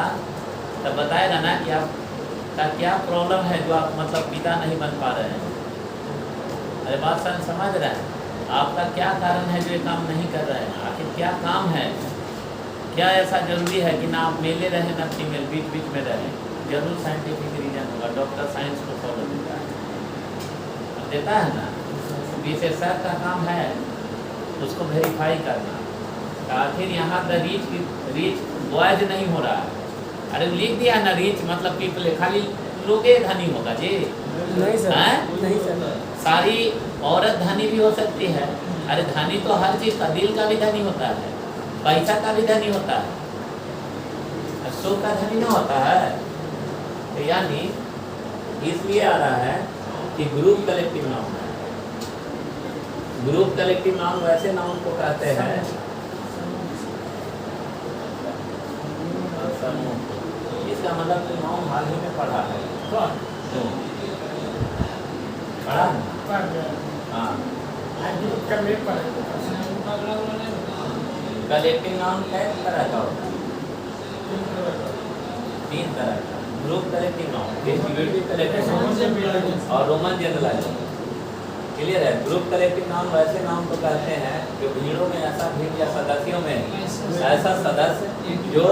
तब बताएगा ना कि आपका क्या प्रॉब्लम है जो आप मतलब पिता नहीं बन पा रहे हैं। अरे बात समझ रहे हैं, आपका क्या कारण है जो ये काम नहीं कर रहे हैं, आखिर क्या काम है, क्या ऐसा जरूरी है कि ना आप मेले रहें ना फीमेल बीच बीच में रहें, जरूर साइंटिफिक रीजन होगा, डॉक्टर साइंस को फॉलो देता है, देता है ना। विशेषज्ञ का काम है उसको वेरीफाई करना, आखिर यहाँ द रीच बॉयज नहीं हो रहा है। अरे लिख दिया ना रीच मतलब पीपल, खाली लोगे धनी होगा जी, नहीं सर, हैं? नहीं सर। सारी औरत धनी भी हो सकती है। अरे धनी तो हर चीज का, दिल का भी धनी होता है, पैसा का भी धनी होता है, सुख का धनी ना होता है। तो यानी इसलिए आ रहा है कि ग्रुप कलेक्टिव नाउन है। ग्रुप कलेक्टिव नाउन वैसे नाउन को कहते हैं समूह। इसका मतलब तो नाउन हाल ही में पढ़ा है, तो पढ़ा है? हाँ, कलेक्टिव नाउन कै तरह का होता है? 3 तरह का। Group collective noun, individual collective noun और रोमन जनरलाइजेशन। क्लियर है? ग्रुप कलेक्टिव नाउन वैसे नाउन को कहते हैं जो भीड़ों में, ऐसा भीड़ या सदस्यों में ऐसा सदस्य जो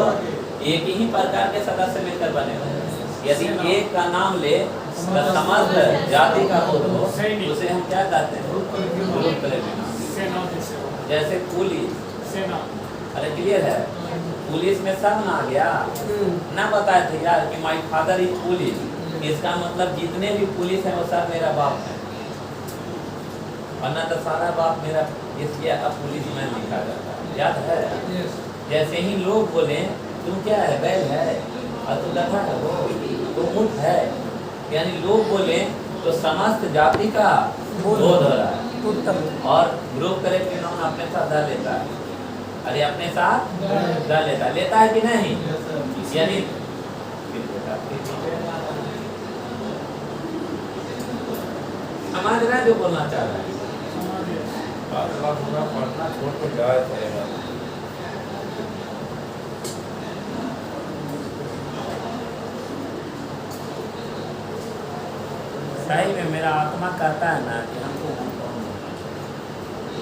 एक ही प्रकार के सदस्य मिलकर बने हो। यदि एक का नाम ले तो समस्त जाति का बोध हो, उसे हम क्या कहते हैं? Group collective noun. जैसे पुलिस, अरे क्लियर है, पुलिस में सब ना आ गया ना, बताए थे यार कि माय फादर इज पुलिस, इसका मतलब जितने भी पुलिस है वो सब मेरा बाप है, वरना तो सारा बाप मेरा, इसलिए अब पुलिस मैन लिखा जाता है, याद है? जैसे ही लोग बोले तुम क्या है, बैल है, और तू गधा है, वो तो ऊँट है, यानी लोग बोले तो समस्त जाति का बोध हो रहा है। उत्तम। और ग्रुप कलेक्टिव नाउन अपने साथ डाल लेता है, अरे अपने साथ डाल लेता है कि नहीं? यानी समझ रहे हैं जो बोलना चाह रहे हैं? पढ़ना छोड़ के जाए थे। सही में मेरा आत्मा कहता है ना कि हमको होम टाउन,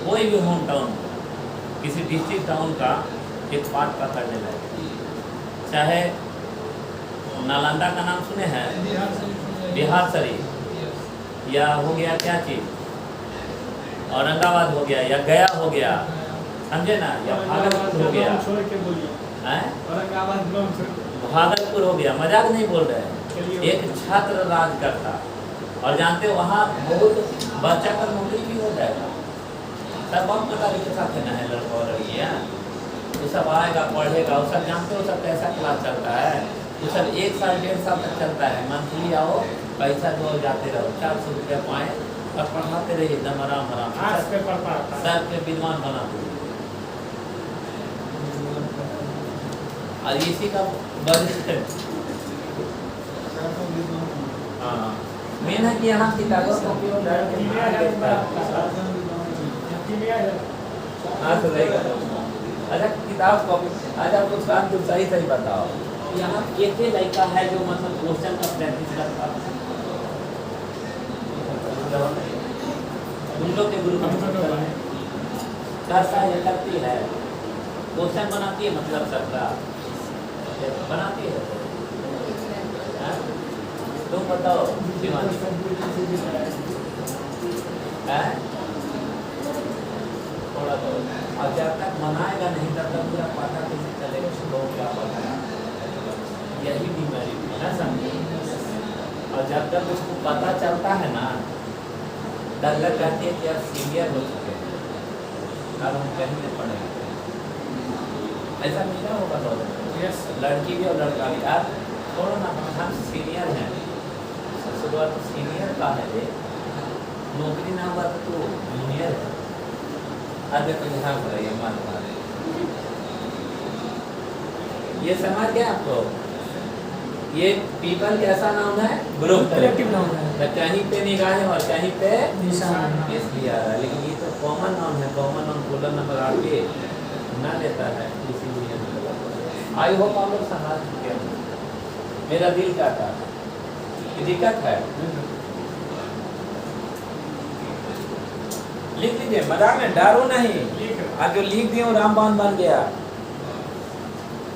कोई भी होम टाउन, किसी डिस्ट्रिक्ट टाउन का एक पार्ट पकड़ने लगे, चाहे नालंदा का नाम सुने हैं, बिहार शरीफ, या हो गया क्या चीज़, औरंगाबाद हो गया, या गया हो गया, समझे ना, या भागलपुर हो गया, भागलपुर हो गया, मजाक नहीं बोल रहे हैं। एक छात्र राज करता, और जानते हो वहाँ बहुत बच्चा का नौकरी भी हो जाएगा, सब हम कतारी के साथ ना है, लड़का और लड़कियाँ, तो सब आएगा पढ़ेगा, वो सब जानते हो सब कैसा क्लास चलता है, वो सब 1 साल 1.5 साल तक चलता है, मंथली आओ पैसा दो, जाते रहो, 400 रुपया पाएँ और पढ़ाते रहिए एकदम आराम सर के विद्वान बनाते रहिए। और इसी का बजट, हाँ मेन है कि यहाँ किताबों का उपयोग अच्छा किताब कॉपी। अच्छा कुछ बात तो सही बताओ, यहाँ एक ही लड़का है जो मतलब क्वेश्चन का प्रैक्टिस करता है, उन लोग के ग्रुप में करता है, करती है, क्वेश्चन बनाती है, मतलब सबका बनाती है। तुम बताओ थोड़ा तो, और जब तक मनाएगा नहीं तब तक पूरा पता कैसे चलेगा लोग क्या पता, यही बीमारी है, समझे? और जब तक उसको पता चलता है ना, डॉक्टर कहते हैं कि अब सीनियर हो चुके हैं, अब हम कहीं नहीं पढ़ेंगे, ऐसा मिला होगा तो लड़की भी और लड़का भी। आप छोड़ो ना, हम सीनियर हैं, शुरुआत तो सीनियर का है, नौकरी ना हुआ तो जूनियर है, आज तो ध्यान रहिए मान ये समझ गया आपको? ये पीपल कैसा नाउन है? ग्रुप कलेक्टिव नाउन है। तो कहीं पे निगाहें और कहीं पे निशान। इसलिए आ रहा है, लेकिन ये तो कॉमन नाउन है। कॉमन नाउन कॉलम नंबर आगे ना लेता है, इसीलिए आई होप आप लोग समझ चुके हैं। मेरा दिल कहता है कि दिक्कत है, लिख लीजिए, मजाक में डरो नहीं। आज जो लिख दिए वो रामबाण बन गया,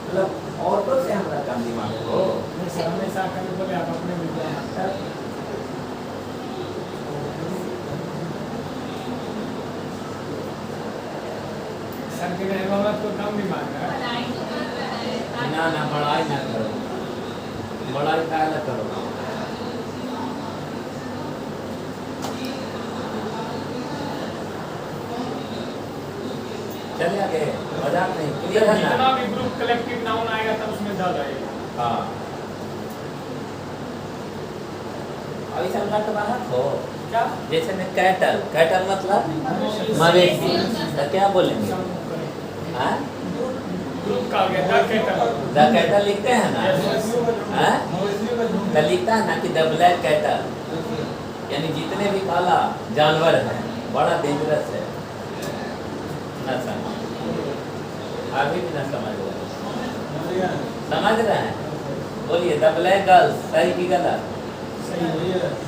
मतलब औरतों से हमारा काम दिमाग हो। सर हमेशा कभी बोले आप अपने विद्वान सर के बाबत को कम दिमाग है। ना बड़ाई ना करो, बड़ाई का ना करो। चलिए आगे, मजाक नहीं, क्लियर है जितना ना? भी ग्रुप कलेक्टिव नाउन आएगा तब उसमें द आएगा। हाँ, अभी समझा तो बाहर हो। क्या? जैसे में कैटल, कैटल मतलब मवेशी, तो क्या बोलेंगे? हाँ, ग्रुप का हो गया द कैटल। द कैटल लिखते हैं ना? हाँ, तो लिखता है ना कि द ब्लैक कैटल, यानी जितने भी काला जानवर हैं बड़ा डेंजरस है। न समझ, अभी भी न समझ रहे हैं? समझ रहे हैं? बोलिए द ब्लैक गर्ल्स, सही की गलत?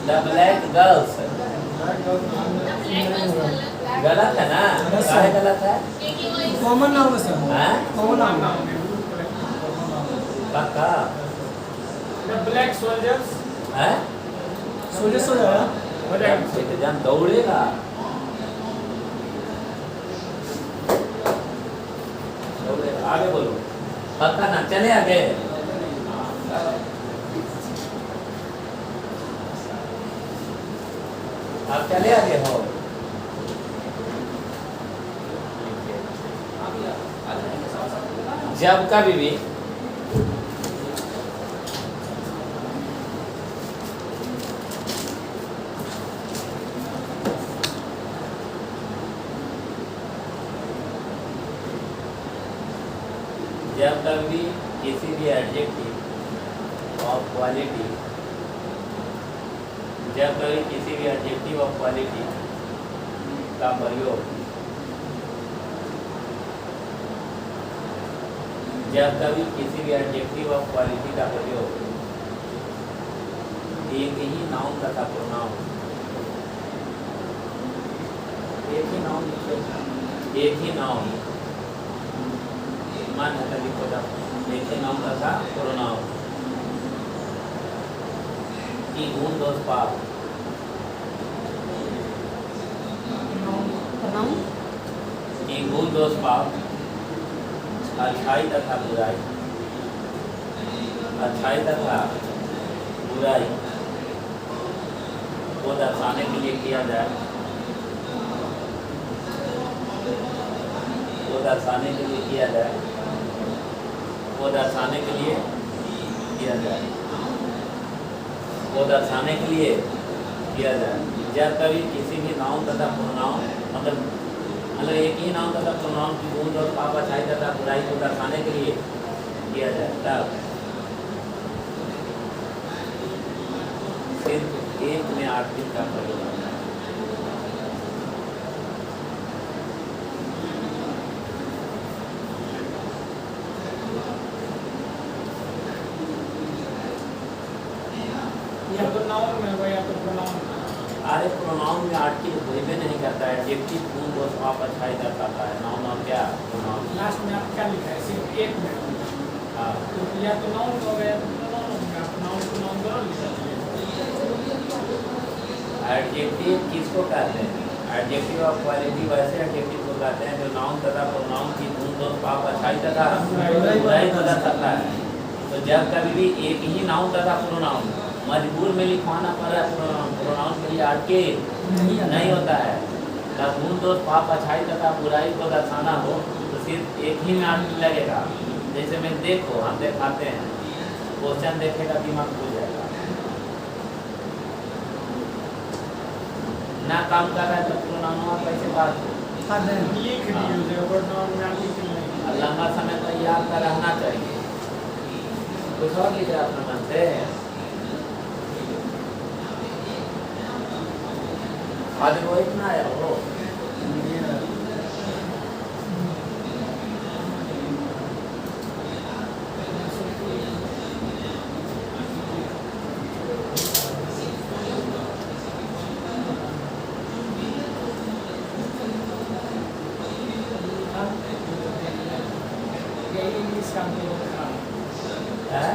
द ब्लैक गर्ल्स गलत है ना? काहे गलत है? कॉमन नाउन है सर। हाँ? कॉमन नाउन है। नाउन है ग्रुप कलेक्टिव। पक्का? द ब्लैक सोल्जर्स हैं? सोल्जर्स हो जाएगा। हो जाएगा। सिटीजन दौड़ेगा, दौड़ेगा। आगे बोलो, पक्का ना? चले आगे। आप चले आगे हो। जब कभी भी जब कभी किसी भी एडजेक्टिव ऑफ क्वालिटी, जब कभी किसी भी एडजेक्टिव ऑफ क्वालिटी का प्रयोग, जब कभी किसी भी एडजेक्टिव ऑफ क्वालिटी का प्रयोग एक ही नाउन तथा प्रोनाउन, एक ही नाउन, एक ही नाउन मान लिखो, एक ही नाउन तथा प्रोनाउन की गुण दोष पाप, नाउन की गुण दोष पाप, अच्छाई तथा बुराई, अच्छाई तथा बुराई को दर्शाने के लिए किया जाए, को दर्शाने के लिए किया जाए, को दर्शाने के लिए किया जाए, को दर्शाने के लिए किया जाए। जब कभी किसी भी नाउन तथा प्रोनाउन, मतलब एक ही नाउन तथा प्रोनाउन की गुण और पाप, अच्छाई तथा बुराई को दर्शाने के लिए किया जाए, तब सिर्फ एक में आर्टिकल का प्रयोग होता है। या तो नाउन में होगा या तो प्रोनाउन में। अरे प्रोनाउन में आर्टिकल कोई भी नहीं करता है, एडजेक्टिव गुण दोष पाप अच्छाई दर्शाता है। नाउन और क्या प्रोनाउन? लास्ट में आप क्या लिखा है? सिर्फ एक में हाँ, तो या तो नाउन हो गया या तो प्रोनाउन हो गया। आप नाउन को नाउन दोनों लिख सकते हैं। एडजेक्टिव किसको कहते हैं? एडजेक्टिव ऑफ क्वालिटी वैसे एडजेक्टिव को कहते हैं जो नाउन तथा प्रोनाउन की गुण दोष पाप अच्छाई तथा बुराई को दर्शाता है। तो जब कभी भी एक ही नाउन तथा प्रोनाउन मजबूर में लिखवाना पड़ रहा है, प्रोनाउन के लिए आर्टिकल नहीं होता है, तब गुण दोष पाप अच्छाई तथा बुराई को दर्शाना हो तो सिर्फ एक ही में आर्टिकल लगेगा। जैसे में देखो, हम दिखाते हैं, क्वेश्चन देखेगा दिमाग खुल जाएगा, ना काम कर रहा है तो प्रोनाउन कैसे बात हो? लिख दिए वर्ड नाउन में आर्टिकल नहीं। लंबा समय तक याद का रहना चाहिए। कुछ और लिख रहा अपना मन से। आज वो इतना आया वो इंग्लिश का है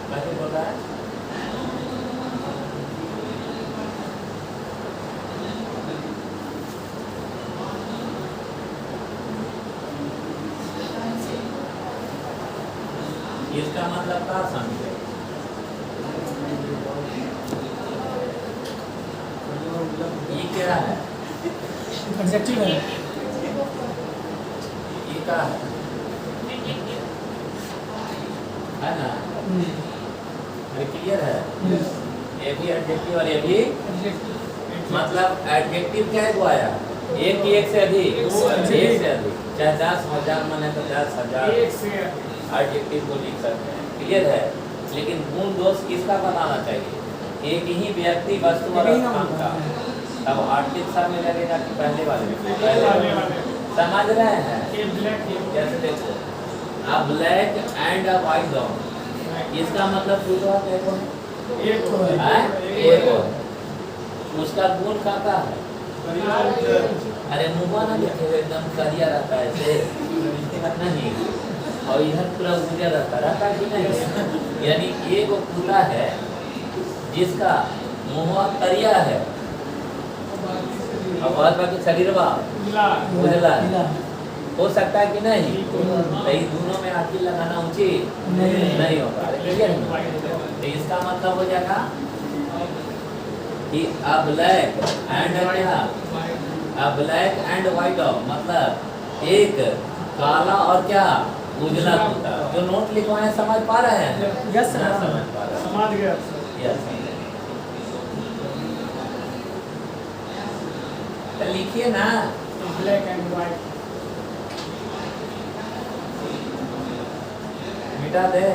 कैसे बोल रहा है। इसका मतलब क्या समझे। ये क्या है, एडजेक्टिव है। ये क्या है ना, ये क्लियर है। ये भी एडजेक्टिव और ये भी मतलब एडजेक्टिव क्या है वो आया एक की एक से अधिक, एक से अधिक। एक से अधिक, चाहे 10,000 मन है तो 10,000 एक से एडजेक्टिव को लिख सकते हैं। क्लियर है। लेकिन गुण दोष किसका बताना चाहिए, एक ही व्यक्ति वस्तु और एक ही नाम स्थान का। होता अब आर्टिक सा में लगेगा कि पहले वाले में, पहले वाले समझ रहे हैं। ये ब्लैक जैसे देखो अ black and a white dog, इसका मतलब दूसरा देखो एक को है एक और उसका गुण कहता है। अरे मुँह ना देखे एकदम करिया रहता है ऐसे नहीं, और इधर पूरा उजला रहता है कि नहीं। यानी एक कुत्ता है जिसका मुँह करिया है और बाद बाकी शरीर उजला है। हो सकता है कि नहीं, तो ये दोनों में आखिर लगाना उचित नहीं होगा। ठीक है, तो इसका मतलब हो जाएगा कि अ ब्लैक एंड क्या, अ ब्लैक एंड व्हाइट डॉग मतलब एक काला और क्या उजला कुत्ता। जो नोट लिखवाए समझ पा रहे हैं? Yes, sir. हाँ, समझ पा रहे हैं। समझ गया Yes. तो लिखिए ना, ब्लैक एंड व्हाइट मिटा दे।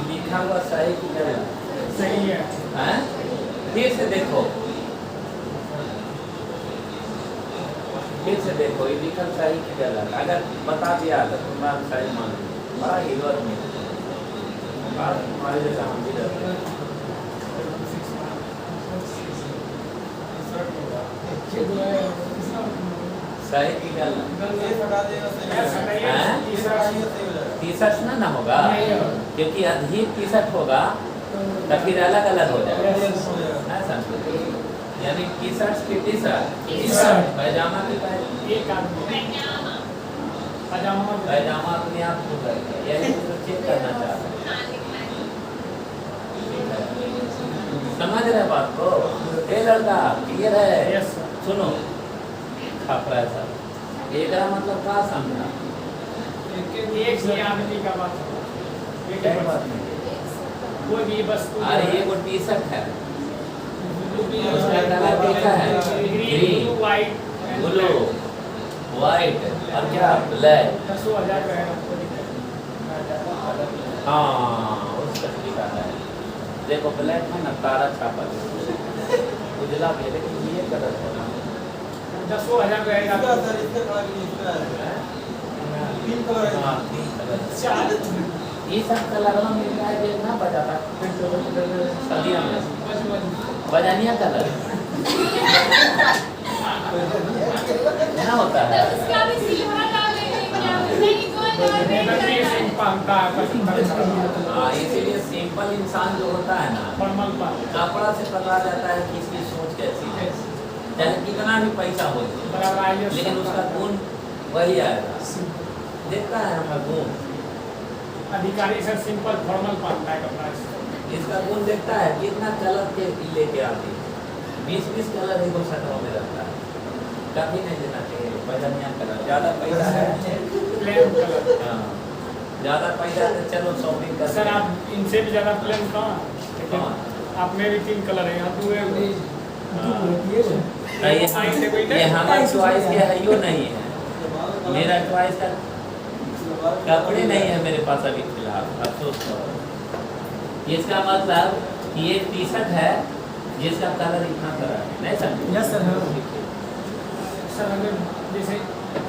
लिखा हुआ सही कि गलत सही है। है? फिर से देखो, फिर से देखो ये लिखा सही कि गलत। अगर बता दिया तो तुम्हारा सही मान लो। बड़ा हीरो आदमी है। बात तुम्हारे जैसा हम भी रहते हैं। सही कि गलत, टी-शर्ट ना होगा क्योंकि अधिक टी-शर्ट होगा तो फिर अलग अलग हो जाएगा। यानी टी-शर्ट की टी-शर्ट, पैजामा की एक आदमी पजामा पैजामा अपने आप को करके यही तो चेक करना चाहते हैं। समझ रहे बात को? ए लड़का क्लियर है? Yes sir. सुनो खपरा सर, एक मतलब क्या समझा? एक से आदमी का बात क्या बात नहीं। कोई भी वस्तु अरे ये वो टी-शर्ट है, उसका कलर कैसा है? ग्रीन, व्हाइट ब्लू, व्हाइट और क्या ब्लैक। 10,000 का है। हाँ उस तरीका है। देखो ब्लैक में ना तारा छापा उजला भी है, लेकिन ये कलर है ना 10,000 का इसका है। सर इसका कलर की इसका है। तीन कलर है। हाँ, तीन कलर। चार ये सब कलर में मिलता है कि ना बजाता सर्दियों में बजानिया कलर ना होता है। उसका भी सिलवा डाल नहीं पहनता है हाँ, इसीलिए सिंपल इंसान जो होता है ना, फॉर्मल बात। कपड़ा से पता जाता है कि इसकी सोच कैसी है। चाहे कितना भी पैसा हो, बराबर आइए लेकिन उसका गुण वही आएगा। देखता है हमारा गुण, अधिकारी सर सिंपल फॉर्मल पहनता है कपड़ा। इसका गुण देखता है कितना कलर के लेके आते हैं। 20 कलर एक शर्टों में रहता है, कभी नहीं देना चाहिए पैजानिया कलर। ज़्यादा पैसा है प्लेन कलर। हाँ, ज़्यादा पैसा है तो चलो शॉपिंग कर। सर आप इनसे भी ज़्यादा प्लेन कहाँ, लेकिन आप में भी 3 कलर है, यहाँ 2 है। ये हमारा चॉइस के है यो नहीं है, मेरा चॉइस का कपड़े नहीं है मेरे पास अभी फिलहाल, अफसोस करो। इसका मतलब कि एक टी शर्ट है जिसका कलर इतना तरह है, नहीं समझे? Yes sir. सर अगर जैसे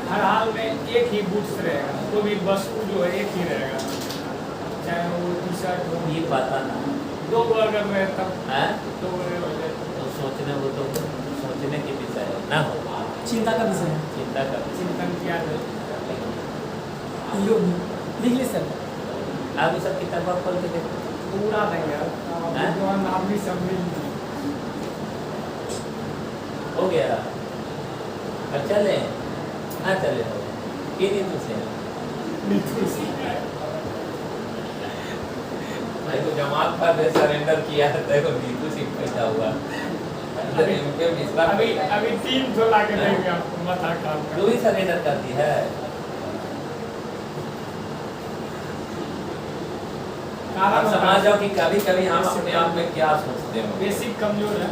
हर हाल में एक ही बूट्स रहेगा, तो भी बस जो है एक ही रहेगा, चाहे वो टी शर्ट हो। ये पता ना 2 गो अगर रहे तब है 2 गो हो जाए तो सोचने, वो तो सोचने की विषय है ना, हो चिंता का विषय है। चिंता कर। चिंतन किया जाए। लिख ली सर। आप सब किताब खोल के देखो, पूरा देंगे हैं? जो नाम भी सब मिल हो गया। अब चले, हाँ चले हो कि नहीं तुझसे भाई को जमात पर सरेंडर किया है, देखो नीतू सिंह पैदा हुआ उनके विश्वास। अभी 300 ला के देंगे आपको, माथा काम तू ही सरेंडर करती है। अब समझ जाओ कि कभी कभी हम अपने आप में क्या सोचते हो। बेसिक कमजोर है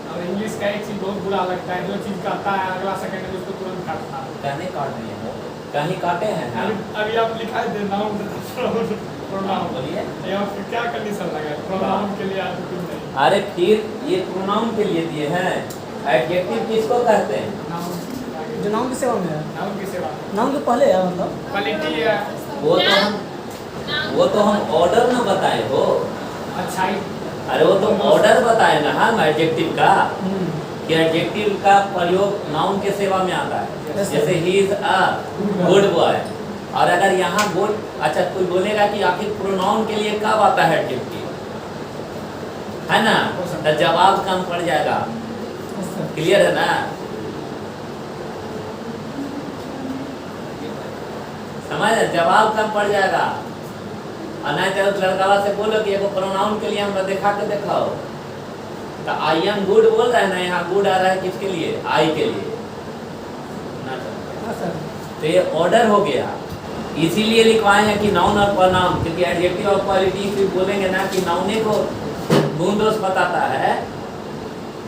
और इंग्लिश का एक चीज बहुत बुरा लगता है, जो चीज कहता है अगला सेकंड में उसको तुरंत काटता है। कहने काट दिए हो, कहीं काटे हैं ना? अभी आप लिखा है नाउन प्रोनाउन, बोलिए। यहाँ पे क्या कंडीशन लगा है प्रोनाउन के लिए? आज कुछ नहीं। अरे फिर ये प्रोनाउन के लिए दिए हैं, एडजेक्टिव किसको कहते हैं? नाउन जो नाउन की सेवा में है, नाउन की सेवा, नाउन के पहले है मतलब। क्वालिटी है, वो तो हम ऑर्डर ना बताए हो। अच्छाई। अरे वो तो ऑर्डर बताए ना हम एडजेक्टिव का, कि एडजेक्टिव का प्रयोग नाउन के सेवा में आता है। जैसे he is a good boy, और अगर यहाँ गुड, अच्छा कोई बोलेगा कि आखिर प्रोनाउन के लिए कब आता है एडजेक्टिव, है ना? तो जवाब कम पड़ जाएगा। क्लियर है ना? समझ, जवाब कम पड़ जाएगा। और नहीं तो लड़का से बोलो कि एगो प्रोनाउन के लिए हमरा दिखा के दिखाओ, तो आई एम गुड बोल रहा है ना, यहाँ गुड आ रहा है किसके लिए? आई के लिए ना सर। तो ये ऑर्डर हो गया, इसीलिए लिखवाए हैं कि नाउन और प्रोनाउन, क्योंकि एडजेक्टिव और क्वालिटी फिर बोलेंगे ना कि नाउने को गुण दोष बताता है।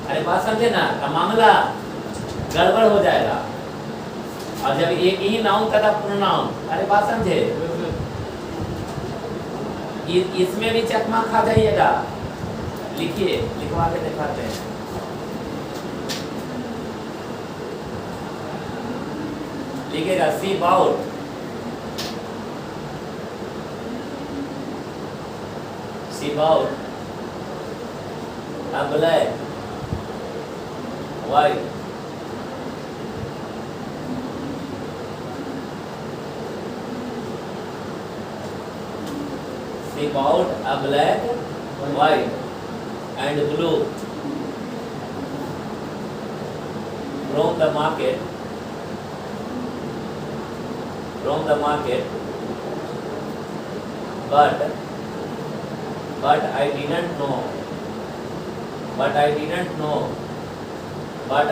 अरे बात समझे ना, का मामला गड़बड़ हो जाएगा। और जब एक ही नाउन तथा प्रोनाउन, अरे बात समझे, इसमें भी चकमा खा जाइएगा। लिखिए, लिखवा के दिखाते हैं। लिखेगा see about, see about a black, white, sip out a black, white and blue from the market, but I didn't know. But I didn't know what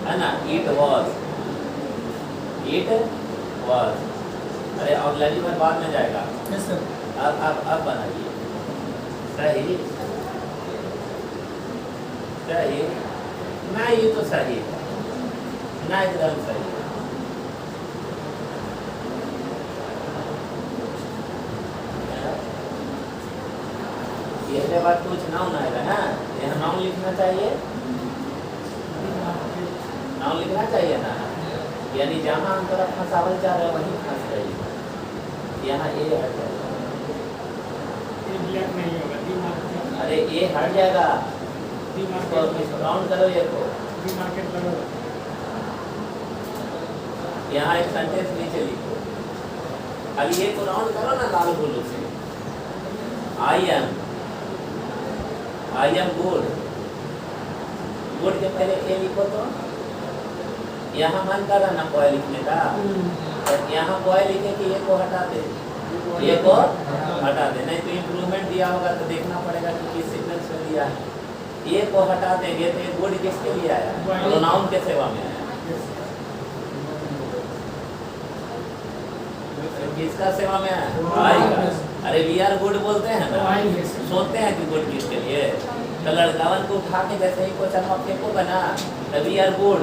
है ना, it was। अरे ऑग्ज़िलरी में बाद में जाएगा। Yes sir. अब बनाइए। सही ना, ये तो सही है ना, एकदम सही है। ये बात कुछ नाउन आएगा ना, यहाँ नाउन लिखना चाहिए, नाउन लिखना चाहिए ना, यानी जहाँ हम थोड़ा फंसावल चाह रहे हैं वहीं फंस रही। यहाँ ए हट जाएगा, नहीं होगा। अरे ए हट जाएगा, काउंट करो ये को। यहाँ एक सेंटेंस नीचे लिखो, खाली एक राउंड करो ना लाल बोलो से। I am good. गुड के पहले ए लिखो तो यहाँ मन कर रहा ना बॉय लिखने का, तो यहाँ बॉय लिखे कि ए को हटा दे, ए को हटा दे, नहीं तो इम्प्रूवमेंट दिया होगा तो देखना पड़ेगा कि किस सीक्वेंस में दिया है। ए को हटा देंगे तो ये गुड किसके लिए आया, प्रोनाउन के सेवा में आया। किसका सेवा में आया, आई का। अरे वी आर गुड बोलते हैं ना, सोचते हैं कि गुड किसके लिए, तो लड़कावन को उठा के जैसे ही क्वेश्चन आप फेंकोगे ना, तो वी आर गुड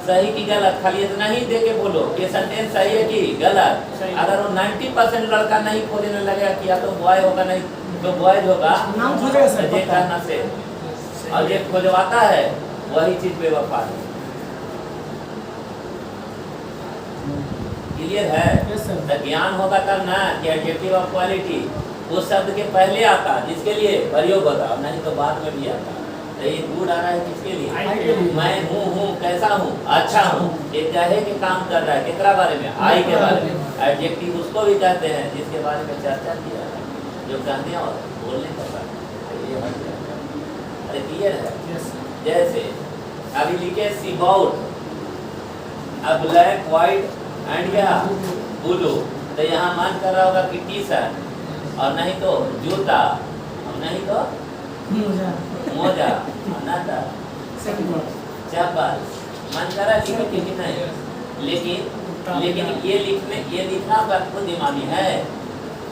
सही की गलत, खाली इतना ही दे के बोलो ये सेंटेंस सही है कि गलत। अगर वो 90% लड़का नहीं खोजने लगेगा कि या तो बॉय होगा नहीं तो बॉयज होगा, नाम खोजेगा सर, ये कहना से, और ये खोजवाता है वही चीज बेवफा है। क्लियर है? Yes, sir. तो ज्ञान होगा तब ना कि एडजेक्टिव ऑफ क्वालिटी उस शब्द के पहले आता जिसके लिए प्रयोग होता, नहीं तो बाद में भी आता। तो ये गुड आ रहा है किसके लिए, आई के लिए। मैं हूँ कैसा हूँ, अच्छा हूँ, ये कहे के काम कर रहा है कितना बारे में, आई के बारे में। एडजेक्टिव उसको भी कहते हैं जिसके बारे में चर्चा किया है, जो कहने और बोलने का बात है। ये हट जाएगा। अरे क्लियर है? जैसे अभी लिखे सी बाउट, अब ब्लैक व्हाइट एंड क्या ब्लू, तो यहाँ मान कर रहा होगा कि टी शर्ट, और नहीं तो जूता, और नहीं तो मोजा, और ना तो चप्पल। मन कर रहा लिखे कि नहीं, लेकिन ये लिखना बुद्धिमानी है,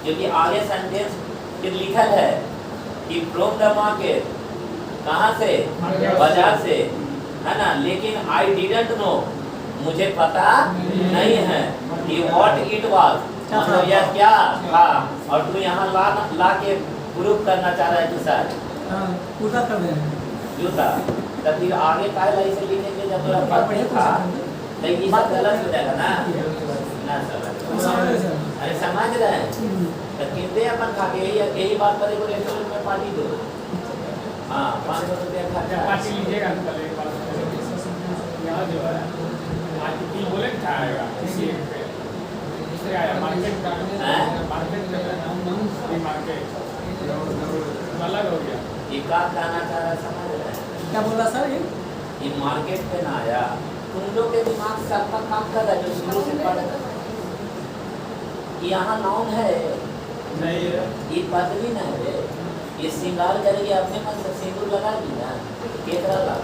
क्योंकि आगे सेंटेंस फिर लिखल है कि फ्रॉम द मार्केट, कहाँ से, बाजार से, है ना। लेकिन आई डिडंट नो, मुझे पता नहीं है कि व्हाट इट वाज, मतलब यह क्या था। और तू यहाँ ला के प्रूफ करना चाह रहा है कि सर पूरा कर रहे हैं। जूता, तब फिर आगे काय लाई से लिखेंगे जब तोरा पता नहीं था, लेकिन ये सब गलत हो जाएगा ना। ना सर, अरे समझ रहे हैं, तो कितने अपन खा के यही बात पर एक रेस्टोरेंट में पार्टी दो, हाँ 500 रुपया खर्चा पार्टी लीजिएगा अंकल, एक बार यहाँ जो है आज की बोले क्या आएगा किसी एक पे दूसरे आया मार्केट का, मार्केट का मार्केट अलग हो गया। ये का कहना चाह रहा है, समझ रहे हैं? क्या बोल रहा सर ये मार्केट पे ना आया, तुम लोग के दिमाग से अपना काम कर रहा है जो शुरू से पढ़ रहे। यहाँ नाउन है नहीं है, ये पदवी ना है, ये श्रृंगार करेगी अपने मन से, सिंदूर लगा दी ना केकरा ला।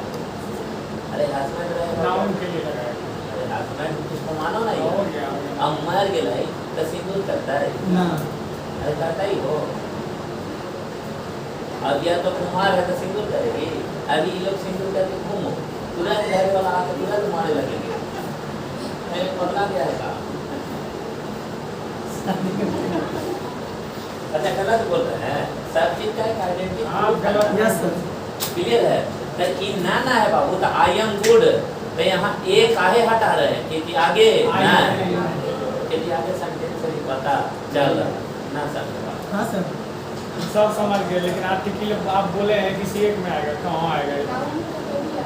अरे हस्बैंड रहेगा, नाउन के लिए लगाया। अरे हस्बैंड उसको मानो ना, हो ये गया अब मर गया तो सिंदूर करता है, ना, अरे करता ही हो। अब या तो कुमार है तो सिंदूर करेगी, अभी ये लोग सिंदूर करके घूमो, तुरंत घर वाला आकर तुरंत मारने लगेंगे, मेरे पगला क्या है काम। अच्छा गलत बोल रहे हैं, सब चीज का एक आइडेंटिटी। हाँ, गलत। Yes sir. क्लियर है? तो ये ना है बाबू, तो आई एम गुड, तो यहाँ एक काहे हटा रहे हैं क्योंकि आगे ना, क्योंकि आगे सेंटेंस से ही पता चल ना समझ। हाँ सर, सब समझ गए, लेकिन आर्टिकल आप बोले हैं किसी एक में आएगा, कहाँ आएगा?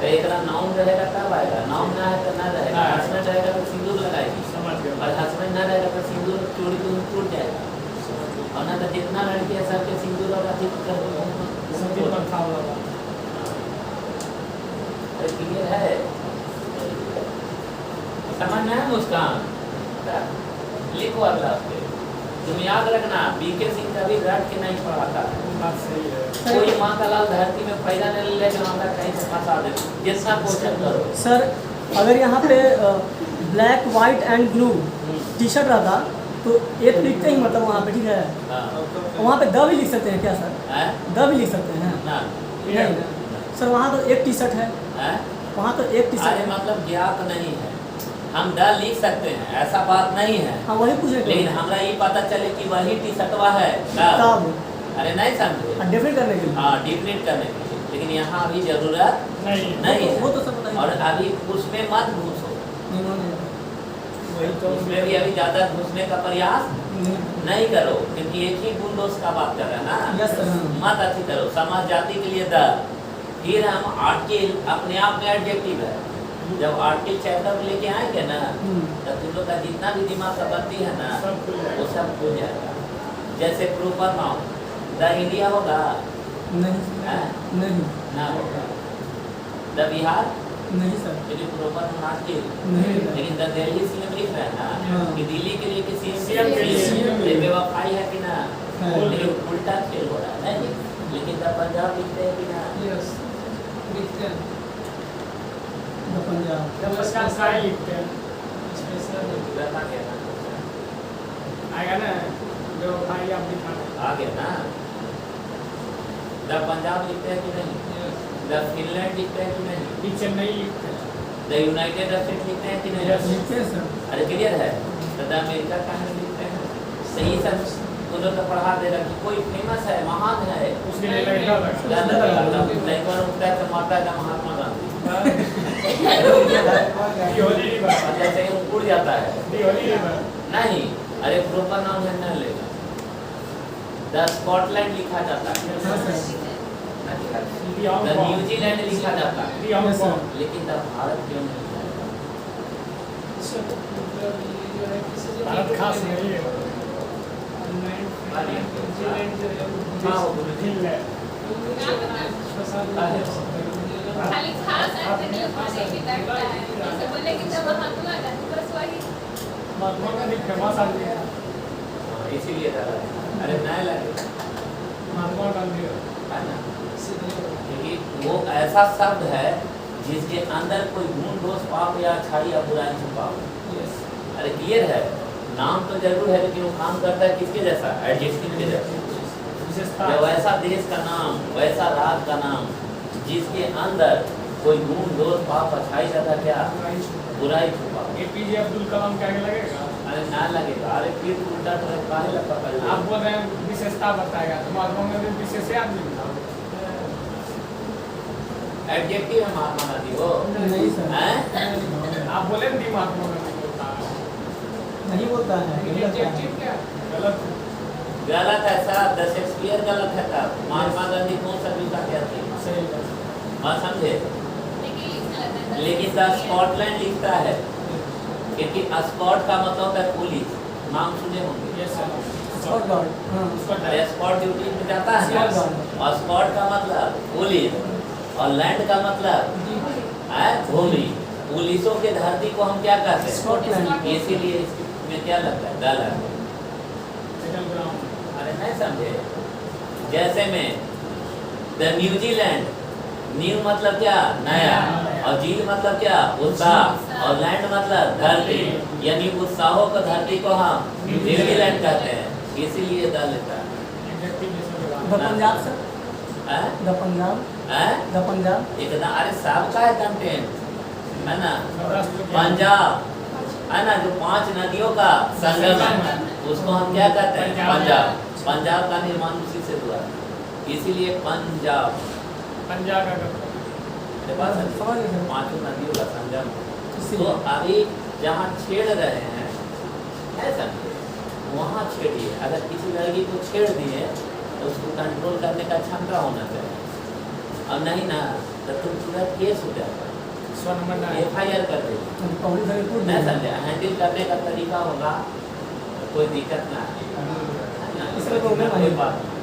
तो एक नाउन रहेगा तब आएगा, नाउन ना है तो ना रहेगा। हाँ। हस्बैंड रहेगा तो सिंदूर लगाएगी, समझ गए। और हस्बैंड ना रहेगा तो सिंदूर चोरी टूट जाएगा, और ना तो जितना लड़की है सबके सिंदूर और अधिक कर सती प्रथा वाला। अरे क्लियर है? समझ में है मुस्कान? लिखो अगला पे, तुम याद रखना बीके सिंह कभी रट के नहीं पढ़ा था। बात सही है। कोई माँ का लाल धरती में पैदा नहीं ले जो हमारा कहीं से फंसा दे, जितना क्वेश्चन करो। सर अगर यहाँ पे black white and blue T shirt रहता तो एक लिखते ही मतलब वहाँ पे, ठीक है, हाँ। वहाँ पे द भी लिख सकते हैं क्या सर? हैं? द भी लिख सकते हैं? ना नहीं ना। सर वहाँ तो एक टी शर्ट है, हैं? वहाँ तो एक टी अरे शर्ट है। मतलब ज्ञात नहीं है, हम ड लिख सकते हैं, ऐसा बात नहीं है, हाँ वही पूछे लेकिन हमरा ये पता चले कि वही टी शर्टवा है तब। तब अरे नहीं समझे? डिफरेंट करने के लिए। हाँ डिफरेंट करने के लिए, लेकिन यहाँ अभी जरूरत नहीं नहीं वो है, तो सब बताइए। और अभी उसमें मत घुसो, नहीं, नहीं, वही तो उसमें भी अभी ज्यादा घुसने का प्रयास नहीं। नहीं करो, क्योंकि एक ही गुण दोष का बात कर रहे हैं ना। यस सर, हाँ। मत अच्छी करो, समाज जाति के लिए द, फिर हम आर्टिकल अपने आप में एडजेक्टिव है, जब आर्टिकल चैप्टर लेके आएंगे ना तो तुम लोग का जितना भी दिमाग का बत्ती है ना सब खुल जाएगा। वो सब खुल जाएगा। जैसे प्रॉपर नाउन द इंडिया होगा नहीं हैं? नहीं ना होगा। द बिहार नहीं सर क्योंकि प्रॉपर नाउन के नहीं लेकिन द दिल्ली सीएम लिख रहे हैं ना हाँ। कि दिल्ली के लिए कि CM सीएम के लिए CM ये बेवफाई है कि ना है। लेकिन उल्टा खेल हो रहा है नहीं लेकिन द पंजाब लिखते हैं कि ना यस लिखते हैं द पंजाब जब उसका सारे लिखते हैं स्पेशल बता गया ना आएगा ना जो भाई आप दिखा रहे आ गया ना द पंजाब लिखते हैं कि नहीं यस द फिनलैंड लिखते हैं कि नहीं हैं। ये चेन्नई लिखते हैं। द यूनाइटेड स्टेट लिखते हैं कि नहीं Yes. लिखते हैं सर अरे क्लियर है तो द अमेरिका कहाँ लिखते हैं सही सब उन्होंने तो पढ़ा दे रहा कि कोई फेमस है महान है उसके लिए लड़का लगा। लड़का उठता है तो मारता है महात्मा गांधी दिहोली रिवर और जैसे ही उड़ जाता है दिहोली रिवर नहीं अरे प्रॉपर नाम है ना लेगा द स्कॉटलैंड लिखा जाता है हाँ सर ना लिखा जाता है। बियॉन्ड द बॉम्ब न्यूजीलैंड लिखा जाता है बियॉन्ड Yes, sir. बॉम्ब लेकिन द भारत क्यों नहीं लिखा जाता? मतलब ये जो है किसी से भारत खास नहीं है। न्यूजीलैंड जो है हाँ, वो बोले। फिनलैंड खाली खास ऐसे नहीं होने की लगता है जैसे बोले कि जब महात्मा गांधी बस वही महात्मा गांधी फेमस आदमी है। हाँ, इसीलिए था अरे नया लगे महात्मा गांधी है ना क्योंकि वो ऐसा शब्द है जिसके अंदर कोई गुण दोष पाप या अच्छाई या बुराई छुपा हो अरे क्लियर है नाम तो जरूर है लेकिन वो काम करता है किसके जैसा एडजेक्टिव के जैसा विशेषता जब वैसा देश का नाम वैसा राज का नाम जिसके अंदर कोई गुण दोष पाप अच्छाई तथा क्या बुराई छुपा हो। एपीजे अब्दुल कलाम कहने लगेगा। अरे ना लगेगा अरे फिर उल्टा ट्रैक काहे लग पकड़ लिया? आप बोल रहे हैं विशेषता बताएगा तो महात्मा गांधी विशेष आदमी था। एडजेक्टिव है महात्मा गांधी वो नहीं सर हैं? आप बोले नहीं महात्मा गांधी बोलता है नहीं बोलता है गलत है। एडजेक्टिव क्या गलत है। गलत है साहब द शेक्सपियर गलत है तब महात्मा गांधी कौन सा जूता कहते हैं सही है। बात समझे लेकिन लिखना लगता है लेकिन द स्कॉटलैंड लिखता है क्योंकि स्कॉट का मतलब होता है पुलिस नाम सुने होंगे यस सर। स्कॉट गार्ड हाँ अरे स्कॉट ड्यूटी में जाता है ना स्कॉट और स्कॉट का मतलब पुलिस और लैंड का मतलब है भूमि पुलिसों के धरती को हम क्या कहते हैं स्कॉटलैंड इसीलिए इसमें क्या लगता है डल है मिडिल ग्राउंड। अरे नहीं समझे जैसे में द न्यूजीलैंड न्यू मतलब क्या नया और झील मतलब क्या उत्साह और लैंड मतलब धरती यानी उत्साहों को धरती को हम न्यूजीलैंड कहते हैं इसीलिए द लेता है एडजेक्टिव जैसे द लगा। पंजाब सर हैं? द पंजाब हैं? द पंजाब इतना अरे सब का है कंटेंट है ना सौराष्ट्र के- पंजाब है ना जो 5 नदियों का संगम है उसको हम क्या कहते हैं पंजाब पंजाब का निर्माण उसी से हुआ इसीलिए पंजाब पंजाब का गप्पा। के पास है। समझ गए सर। 5 नदियों का संगम है। तो इसीलिए अभी जहाँ छेड़ रहे हैं है समझे वहाँ छेड़िए अगर किसी लड़की को छेड़ दिए तो उसको कंट्रोल करने का क्षमता होना चाहिए अब नहीं ना तो तुम तुरंत केस हो जाएगा स्वर्ण मंडल। FIR कर देगी पब्लिक का रिपोर्ट नहीं नहीं समझे हैंडल करने का तरीका होगा कोई दिक्कत ना है ना? इसमें प्रॉब्लम कोई है। बात नहीं।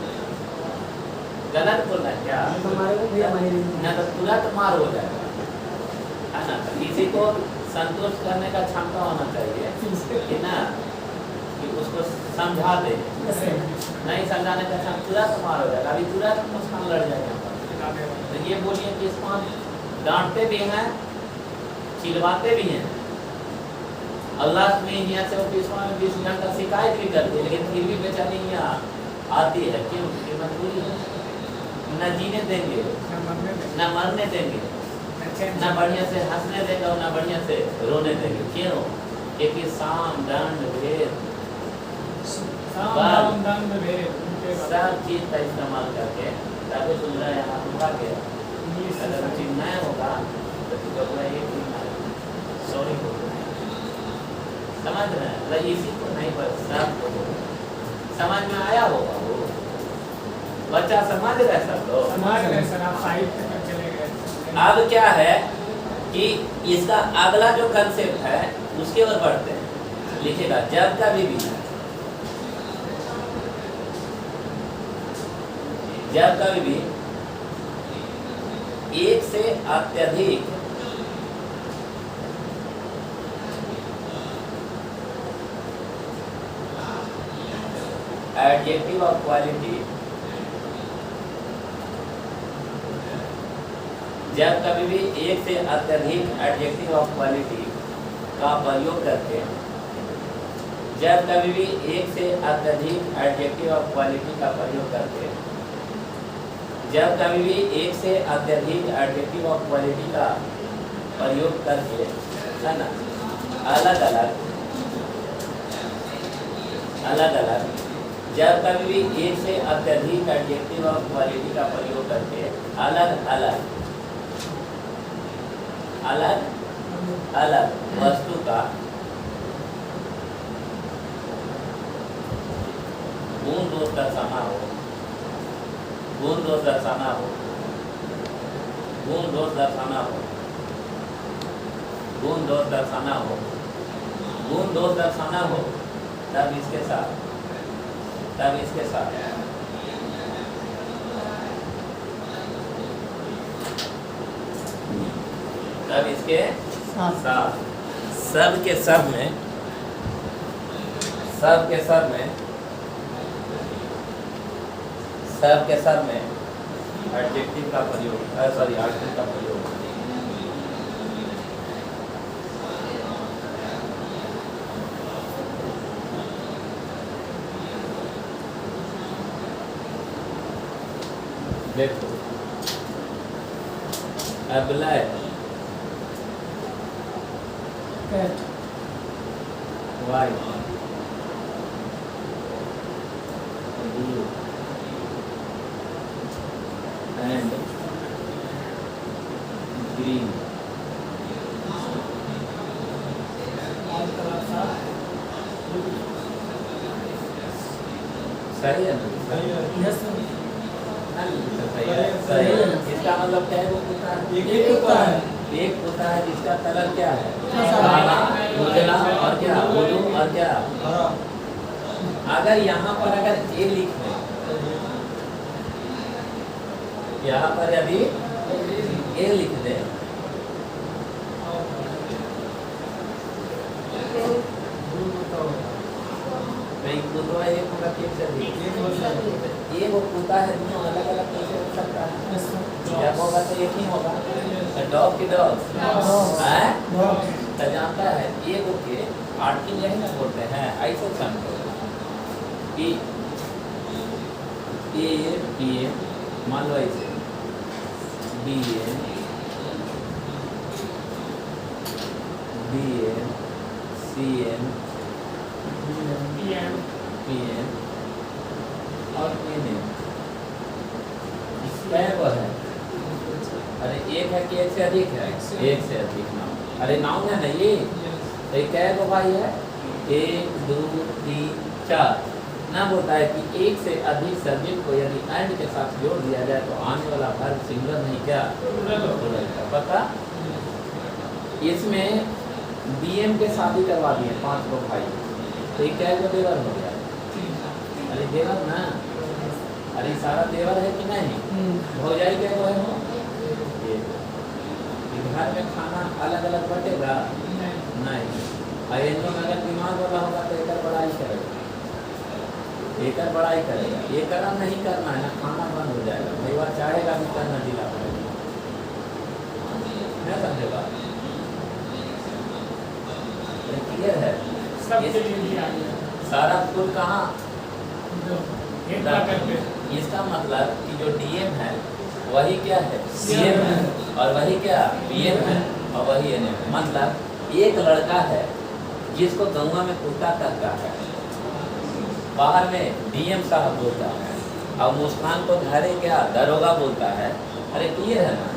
गलत बोल रहा है क्या हमारे को भैया माहिर ना तो तुरंत मार हो जाएगा है ना तो किसी को संतुष्ट करने का क्षमता होना चाहिए कि ना कि उसको समझा दे नहीं समझाने का क्षमता तुरंत मार हो जाएगा अभी तुरंत मुस्कान लड़ जाएगा तो ये बोलिए कि इसको हम डांटते भी हैं चिल्लाते भी हैं अल्लाह में यहाँ से 20 घंटा शिकायत भी करती है लेकिन फिर भी बेचारी यहाँ आती है क्यों क्योंकि मजबूरी है न जीने देंगे न मरने देंगे न बढ़िया से हंसने देंगे और न बढ़िया से रोने देंगे क्यों क्योंकि साम दंड भेद सब चीज का इस्तेमाल करके तभी तुम्हारा यहाँ होगा गया अगर वो चीज नहीं होगा तो तुम्हारा एक दिन सॉरी समझ रहे हैं मतलब इसी को नहीं पर सबको समझ में आया होगा वो बच्चा समझ रहे सब लोग समाज में सर आप साहित्य में चले गए। अब क्या है कि इसका अगला जो कंसेप्ट है उसके ओर बढ़ते हैं। लिखेगा जब कभी भी एक से अत्यधिक एडजेक्टिव ऑफ क्वालिटी, जब कभी भी एक से अत्यधिक एडजेक्टिव ऑफ क्वालिटी का प्रयोग करके, जब कभी भी एक से अत्यधिक एडजेक्टिव ऑफ क्वालिटी का प्रयोग करके, जब कभी भी एक से अत्यधिक एडजेक्टिव ऑफ क्वालिटी का प्रयोग करके, है ना, अलग अलग जब कभी भी एक से अत्यधिक एडजेक्टिव ऑफ क्वालिटी का प्रयोग करके अलग अलग वस्तु का गुण दोष दर्शाना हो, तब इसके साथ सब के सब में एडजेक्टिव का प्रयोग, आर्टिकल का प्रयोग। देखो black, cat, white, blue and green. सही है ना? यस सही है। इसका मतलब क्या है? वो कुत्ता है, एक कुत्ता है जिसका कलर क्या है? काला, उजला और क्या? ब्लू और क्या? अगर यहाँ पर अगर ए लिख दें, यहाँ पर यदि ए लिख दें, कुत्ता एक होगा कि एक वो कुत्ता है, दोनों अलग अलग कैसे हो सकता है? जब होगा तो एक ही होगा। डॉग की डॉग है तो जानता है एक के आर्टिकल यही ना बोलते हैं, ऐसे समझो कि ए बी एम, मान लो ऐसे B M C M P M और एन एम, इसका वो है। अरे एक है कि एक से अधिक है? एक से अधिक नाउन। अरे नाउन है ना ये, तो क्या है भाई? है 1 2 3 4। ना बोलता है कि एक से अधिक सब्जेक्ट को यदि एंड के साथ जोड़ दिया जाए तो आने वाला वर्ब सिंगुलर नहीं क्या पता। इसमें बीएम के शादी करवा दिए 5 लोग भाई, तो ये क्या को देवर हो गया? अरे देवर ना, अरे सारा देवर है कि नहीं? हो जाए क्या वो है? घर में खाना अलग अलग बटेगा नहीं। अगर बीमार वाला होगा तो एक बड़ाई करेगा, ये करम नहीं करना है ना, खाना बंद हो जाएगा। परिवार चाहेगा भी करना जिला पड़ेगा, नहीं समझेगा? क्लियर है? सारा फूल कहाँ? इसका मतलब कि जो डीएम है वही क्या है? सीएम है, और वही क्या? पीएम है, और वही एनएम है। मतलब एक लड़का है जिसको गंगा में कुत्ता करता है, बाहर में डीएम साहब बोलता है, और मुस्कान को घरे क्या दरोगा बोलता है। अरे क्लियर है ना?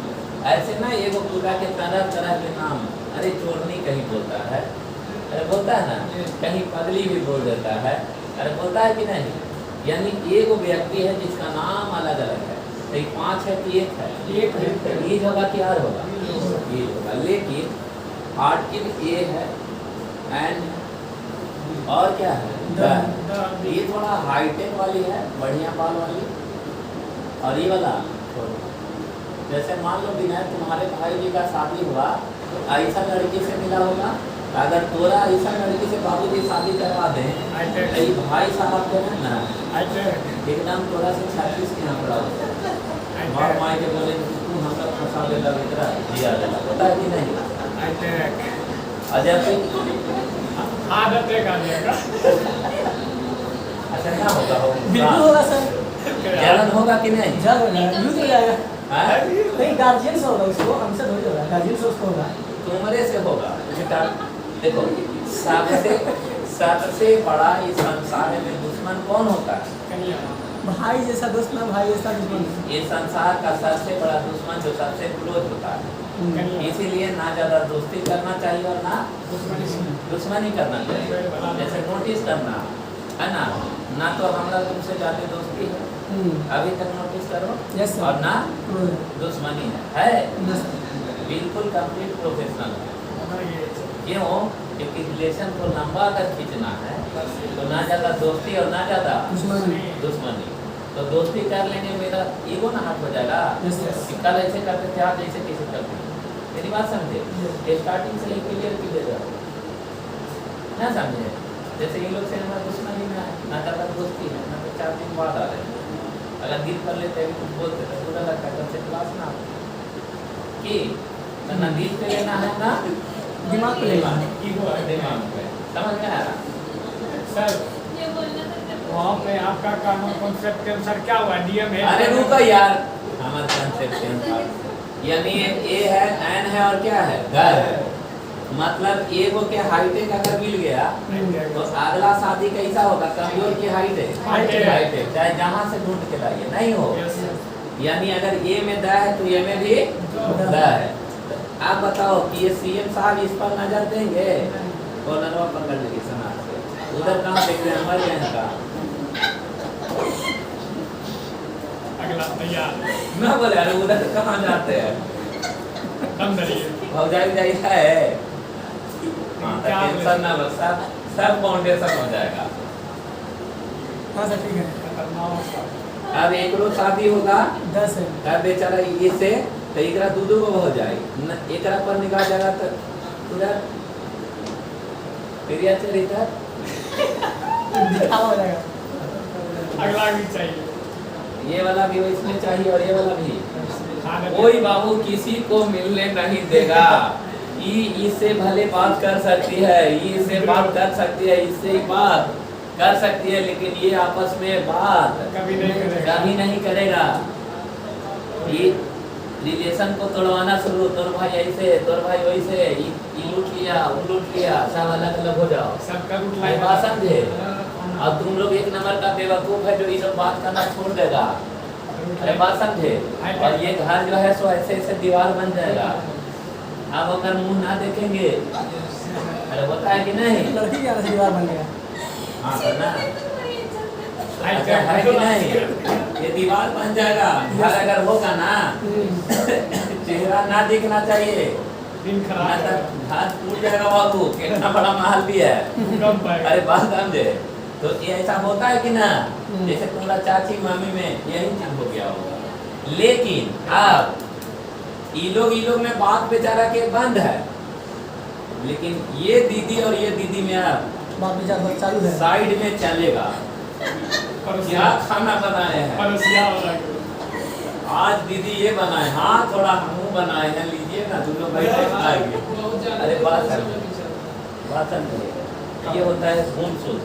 ऐसे ना ये वो कुत्ता के तरह तरह के नाम, अरे चोरनी कहीं बोलता है, अरे बोलता है ना, कहीं पगली भी बोल देता है, अरे बोलता है कि नहीं? यानी एक व्यक्ति है जिसका नाम अलग अलग है, तो ये 5 है कि 1 है? एक है। तो ये होगा कि आर होगा? ये होगा, लेकिन आर्टिकल ए है एंड और क्या है? द। ये थोड़ा हाईटेक वाली है, बढ़िया बाल वाली, और ये वाला जैसे मान लो विनय तुम्हारे भाई जी का शादी हुआ तो ऐसा लड़की से मिला होगा, अगर तोरा ऐसा लड़की से बाबूजी शादी करवा दें तो ये भाई साहब के है ना एकदम तोरा से 36 के यहाँ पड़ा होता माँ माँ के बोले तू हम लोग फंसा दे लग इतना दिया देला, पता है कि नहीं? अजय सिंह आदत एक आ जाएगा। अच्छा क्या होगा? बिल्कुल होगा सर, जलन होगा कि नहीं? जब हो जाएगा, यूज हो जाएगा। हाँ? नहीं गार्जियन से होगा उसको, हमसे थोड़ी होगा, गार्जियन से उसको होगा। तुमरे से होगा बेटा। देखो सबसे बड़ा इस संसार में दुश्मन कौन होता है? भाई जैसा दोस्त ना भाई जैसा दुश्मन। ये संसार का सबसे बड़ा दुश्मन जो सबसे क्लोज होता है। इसीलिए ना ज़्यादा दोस्ती करना चाहिए और ना दुश्मनी करना चाहिए। जैसे नोटिस करना है ना तो हम लोग तुमसे ज़्यादा दोस्ती है अभी तक नोटिस करो, यस सर। और ना दुश्मनी है बिल्कुल कंप्लीट प्रोफेशनल है। क्यों? क्योंकि रिलेशन को लंबा अगर खींचना है तो ना ज़्यादा दोस्ती और ना ज़्यादा दुश्मनी। तो दोस्ती कर लेंगे मेरा ईगो ना हट हो जाएगा कि कल ऐसे करते थे आज ऐसे कैसे करते। मेरी बात समझे? स्टार्टिंग से ही क्लियर कीजिएगा ना, समझे? जैसे ये लोग से हमारा दुश्मनी ना है, ना ज़्यादा दोस्ती है, ना तो 4 दिन बाद आ रहे हैं। अगर दिल कर लेते हैं कुछ बोलते तो बुरा लगता है, कब से क्लास ना कि ना दिल पे लेना है ना दिमाग पे लेना है। ईगो है दिमाग पे, समझ में आ रहा? सर। ये बोलना था वहाँ पे आपका कानून कॉन्सेप्ट के अनुसार क्या हुआ? डीएम है। अरे रुको यार, हमारा कंसेप्शन था यानी ए है एन है और क्या है घर है। मतलब ए को क्या हाईटेक अगर मिल गया तो अगला शादी कैसा होगा? कमजोर की हाईटेक चाहे जहाँ से ढूंढ के लाइए नहीं हो। यानी अगर ए में द है तो ए में भी द है। आप बताओ कि ये सीएम साहब इस पर नजर देंगे? कॉर्नरवा पकड़ लेगी समाज से, उधर कहाँ देख रहे हैं हमारे यहाँ का? अगला तैयार ना बोले अरे उधर कहाँ जाते हैं? दम धरिए। भौजाई जाई है टेंशन ना लो, सब फाउंडेशन हो जाएगा। हाँ सर ठीक है। खतरनाक। अब एक रोज शादी होगा 10 है। तब बेचारा ये से तो एकरा दूध को हो जाएगी, एकरा पर निकाल जाएगा तो उधर प्रिया चरित्र दिखावा हो जाएगा। अगला भी चाहिए। ये वाला भी इसमें चाहिए और ये वाला भी। आदत। कोई बाबू किसी को मिलने नहीं देगा। ये इससे भले बात कर सकती है, ये इससे बात कर सकती है, इससे ही बात कर सकती है, लेकिन ये आपस में बात कभी नहीं करेगा। कभी नहीं करेगा। ये रिलेशन को तोड़वाना शुरू, तोर भाई ऐसे तोर भाई वैसे, ये लूट लिया वो लूट लिया, सब अलग अलग हो जाओ। सबका रूट ये लाइन बात समझे? अब तुम लोग एक नंबर का बेवकूफ है जो ये सब बात करना छोड़ देगा। अरे बात समझे? और ये घर जो है सो ऐसे ऐसे दीवार बन जाएगा। आप अगर मुंह ना देखेंगे, अरे होता है कि नहीं? लड़की क्या दीवार बन गया। हाँ तो ना, हाई अच्छा है कि नहीं? ये दीवार बन जाएगा। घर अगर होगा ना चेहरा ना दिखना चाहिए, दिन खराब है। हाथ टूट जाएगा बाबू। कितना बड़ा महल भी है। भूकंप आएगा। अरे बात समझे? तो ये ऐसा होता है कि ना, जैसे तुम्हारा चाची मामी में यही चीज हो गया होगा। लेकिन अब ये लोग में बात बेचारा के बंद है, लेकिन ये दीदी और ये दीदी में अब बात विचार बस चालू है। साइड में चलेगा। क्या खाना बनाए हैं परोसिया वाला। आज? दीदी ये बनाए, हाँ थोड़ा मुंह बनाए हैं, लीजिए ना, तुम लोग बैठे खाएंगे। बहुत ज्यादा अरे बात परेशान समझे? है बेचारा। बात समझे? ये होता है गुण शुद्ध,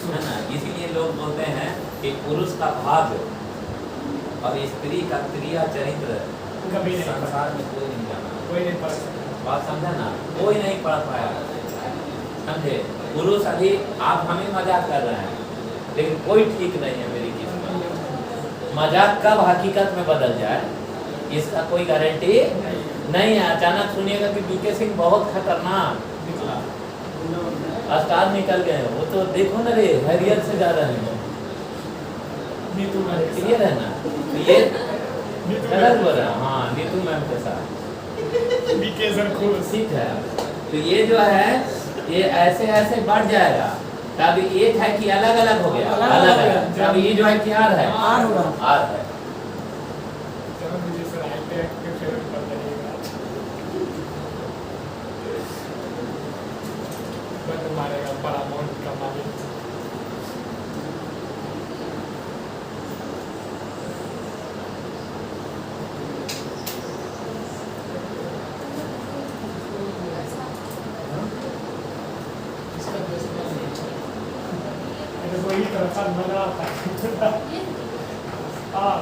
है ना? इसीलिए लोग बोलते हैं कि पुरुष का भाग और स्त्री का क्रिया चरित्र कभी नहीं संसार में कोई नहीं जाना। कोई नहीं पढ़ सकता। बात समझा ना? कोई नहीं पढ़ पाया, समझे? पुरुष अभी आप हमें मजाक कर रहे हैं, लेकिन कोई ठीक नहीं है मेरी किस्मत। मजाक कब हकीकत में बदल जाए इसका कोई गारंटी नहीं है। अचानक सुनिएगा कि बीके सिंह बहुत खतरनाक स्टार निकल गए, वो तो देखो ना रे हैरियर से जा रहे हैं। नीतू में क्लियर है ना? ये गलत बोल रहा है। हाँ नीतू मैम के साथ बीके सर खुश। ठीक है। तो ये जो है ये ऐसे ऐसे बढ़ जाएगा। तब एक है कि अलग अलग हो गया, अलग अलग हो गया। अलग। तब ये जो है क्या है, आर होगा। आर है। चलो मुझे सर आइए के फिर कर दीजिएगा। बंद मारेगा बड़ा अमाउंट का मालिक। इसका पैसा मेरे को ही तरफ से मजा आता है। हाँ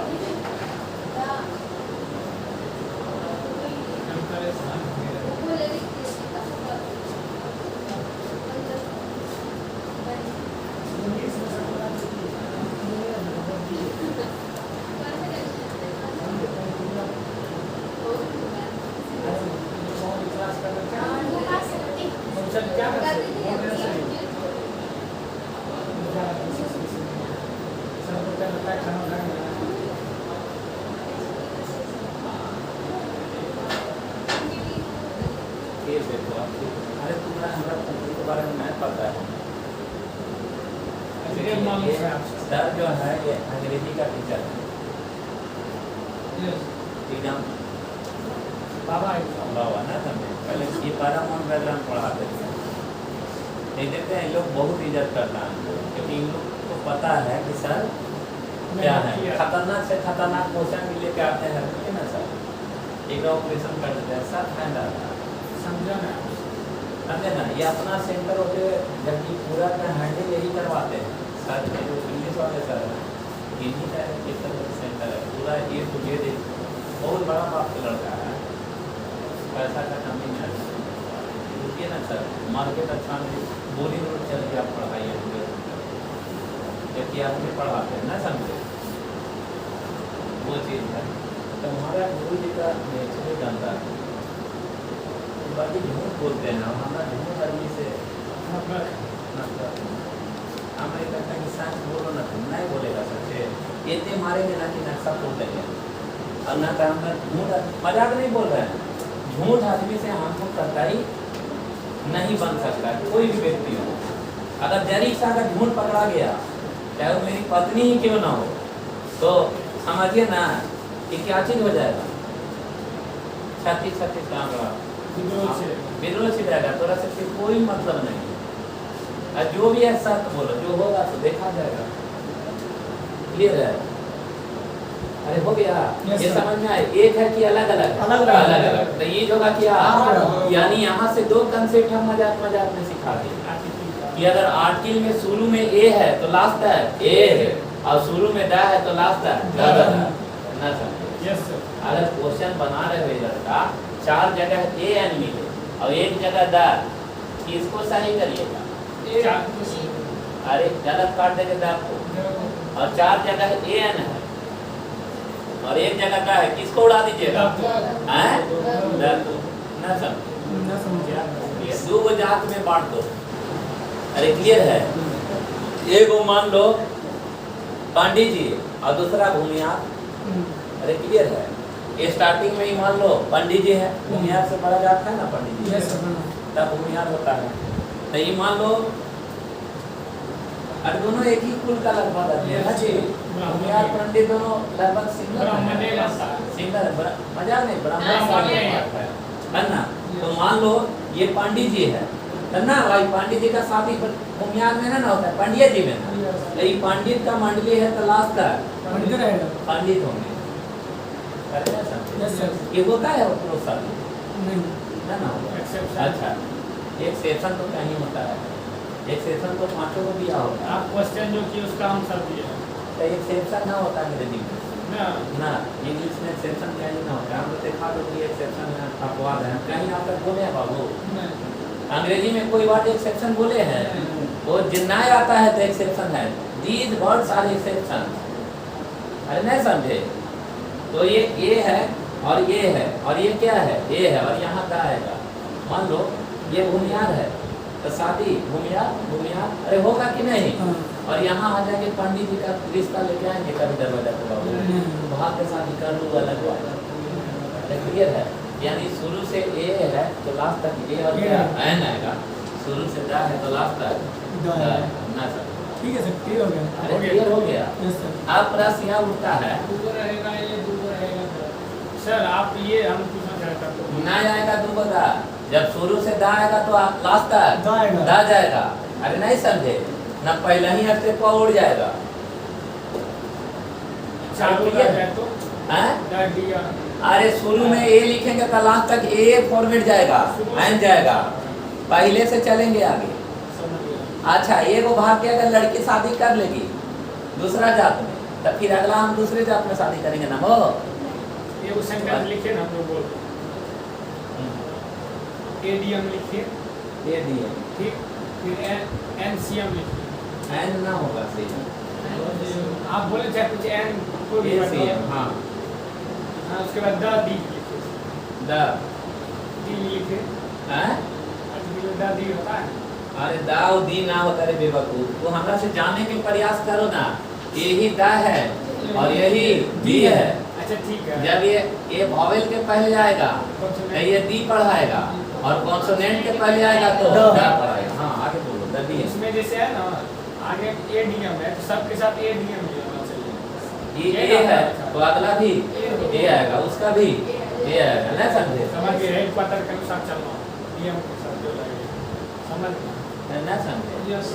ये देखो आप। अरे तुम्हारा हमारा कंपनी के बारे में नहीं पता है। ये मालूम है आपसे। सर जो है ये अंग्रेजी का टीचर है। एग्जाम बाबा बाबा ना समझे। पहले ये पारामोन बैकग्राउंड पढ़ाते थे। नहीं देखते हैं लोग बहुत इज्जत करता है क्योंकि इन लोग को पता है कि सर क्या है, खतरनाक से खतरनाक क्वेश्चन भी लेके आते हैं है ना सर। एक ऑपरेशन कर देते हैं सर फाइन आता है। समझा ना समझे ना। ये अपना सेंटर होते जबकि पूरा का हैंडल यही करवाते हैं सर के जो इंग्लिश वाले सर हैं इन्हीं का एक सेंटर है पूरा। ये तो ये देख बहुत बड़ा बाप का लड़का है, पैसा का कमी नहीं है। रुकिए ना सर, मार्केट अच्छा नहीं, बोली रोड चल के आप पढ़ाइए पूरे जबकि आप भी पढ़ाते हैं ना समझे। वो चीज़ है तो हमारा गुरु जी का नेचर जानता है। बाकी झूठ बोलते हैं हमारा झूठ आदमी से नफरत। हम नहीं कहते कि सच बोलो ना, तुम नहीं बोलेगा सच्चे इतने मारेंगे ना कि नक्शा तोड़ देंगे। अब ना काम में झूठ, मजाक नहीं बोल रहे हैं। झूठ आदमी से हमको कतई नहीं बन सकता कोई भी व्यक्ति हो। अगर जरी सा अगर झूठ पकड़ा गया चाहे वो मेरी पत्नी ही क्यों ना हो तो समझिए ना कि क्या चीज हो जाएगा। 36 का आंकड़ा विरोध से जाएगा। तो रस से कोई मतलब नहीं। और जो भी है सच बोलो, जो होगा तो देखा जाएगा। क्लियर है? अरे हो गया ये समझ में आए। एक है कि अलग अलग अलग अलग। अलग अलग। तो ये जो का क्या हाँ। यानी यहाँ से दो कंसेप्ट हम मजाक मजाक में सिखा दिए कि अगर आर्टिकल में शुरू में ए है तो लास्ट है ए है और शुरू में दा है तो लास्ट है द है ना समझे। Yes sir. अगर क्वेश्चन बना रहे हो इधर का 4 जगह ए एन मिले और एक जगह द, किसको सही करिएगा? अरे गलत काट देंगे द को। और 4 जगह ए एन है और एक जगह का है, किसको उड़ा दीजिएगा? हैं? द को ना समझे। ना समझिए। ये दो गो जात में बांट दो। अरे क्लियर है? एगो मान लो पंडित जी और दूसरा भूमियार। अरे क्लियर है? ये स्टार्टिंग में ही मान लो पंडित जी है, भूमियार से बड़ा जात है ना पंडित जी, यस सर। तब भूमियार होता है। तो ये मान लो और दोनों एक ही कुल का लगभग आदमी है ना जी। भूमियार पंडित दोनों लगभग सिंगल है। मजा नहीं ब्राह्मण है ना। तो मान लो ये पंडित जी है ना भाई। पंडित जी का शादी भूमियार में ना होता है, पंडित जी में ना। तो ये पंडित का मंडली है तो लास्ट का पंडित रहेगा। पंडित होंगे। Yes sir. ये होता है वो शादी नहीं। ना। अच्छा एक्सेप्शन तो कहीं होता है। एक्सेप्शन तो 5 को दिया होता है। आप क्वेश्चन जो किए उसका आंसर दिए तो एक्सेप्शन ना होता है अंग्रेजी में ना। ना। इंग्लिश में एक्सेप्शन कहीं ना होता है। हम लोग देखा दो कि एक्सेप्शन है अपवाद है, कहीं आप तक बोले हैं बाबू? अंग्रेजी में कोई वर्ड एक्सेप्शन बोले हैं? वो जिन्नाय आता है तो एक्सेप्शन है। These words are exception. अरे नहीं समझे? तो ये ए है और ये है और ये क्या है? ए है और यहाँ का आएगा। मान लो ये भूमियार है तो शादी भूमिया भूमिया अरे होगा कि नहीं। हाँ। और यहाँ आ जाएंगे पंडित जी का रिश्ता लेके आएंगे कभी दरवाजा खुला होगा, वहाँ पे शादी कर लूँ अलग बात। अरे क्लियर है, यानी शुरू से ए है तो लास्ट तक ए और क्या एन आएगा, शुरू से दा है तो लास्ट तक दा दा है। है। ना सर, ठीक है सर, क्लियर हो गया। अरे क्लियर हो गया। Yes sir. अब प्रश्न यहाँ उठता है, दूगो रहेगा ये दूगो रहेगा। सर आप ये हम पूछना चाहता हूँ ना आएगा दूगो दा, जब शुरू से दा आएगा तो लास्ट तक दा आएगा। दा जाएगा। अरे नहीं समझे ना, पहले ही हफ्ते को उड़ जाएगा। चालू क्लियर है तो हैं? दा दिया अरे शुरू में ए लिखेंगे तो लास्ट तक ए फॉर्मेट जाएगा, एन जाएगा, पहले से चलेंगे आगे। समझ गया। अच्छा, ये को भाग के अगर लड़की शादी कर लेगी दूसरा जात में, तो फिर अगला हम दूसरे जात में शादी करेंगे ना हो। ये वो सेंटेंस लिखे ना हम लोग बोल एडीएम लिखिए, ये दिए ठीक, फिर एनसीएम लिखिए। एन ना होगा सही, आप बोले चाहे कुछ एन को भी ए सी एम, हाँ हाँ, उसके बाद द दी लिखिए, द दी लिखिए, हैं? द दी होता है। अरे दाऊ दी ना होता रे बेवकूफ, तो हमरा से जानने के प्रयास करो ना, यही दा है और यही दी है। अच्छा ठीक है। जब ये वॉवेल के पहले आएगा तो ये दी पढ़ाएगा, और कॉन्सोनेंट के पहले आएगा तो द। दा पढ़ाएगा। हाँ आगे बोलो, द दी है। इसमें जैसे है ना आगे एडीएम है तो सबके साथ एडीएम ही होना चाहिए। ये ए है तो अगला भी ए आएगा, उसका भी ए आएगा, ना समझे? समझ गए, हेड क्वार्टर के अनुसार चलना डीएम के साथ जो लगेगा, समझ गए? ना समझे? यस।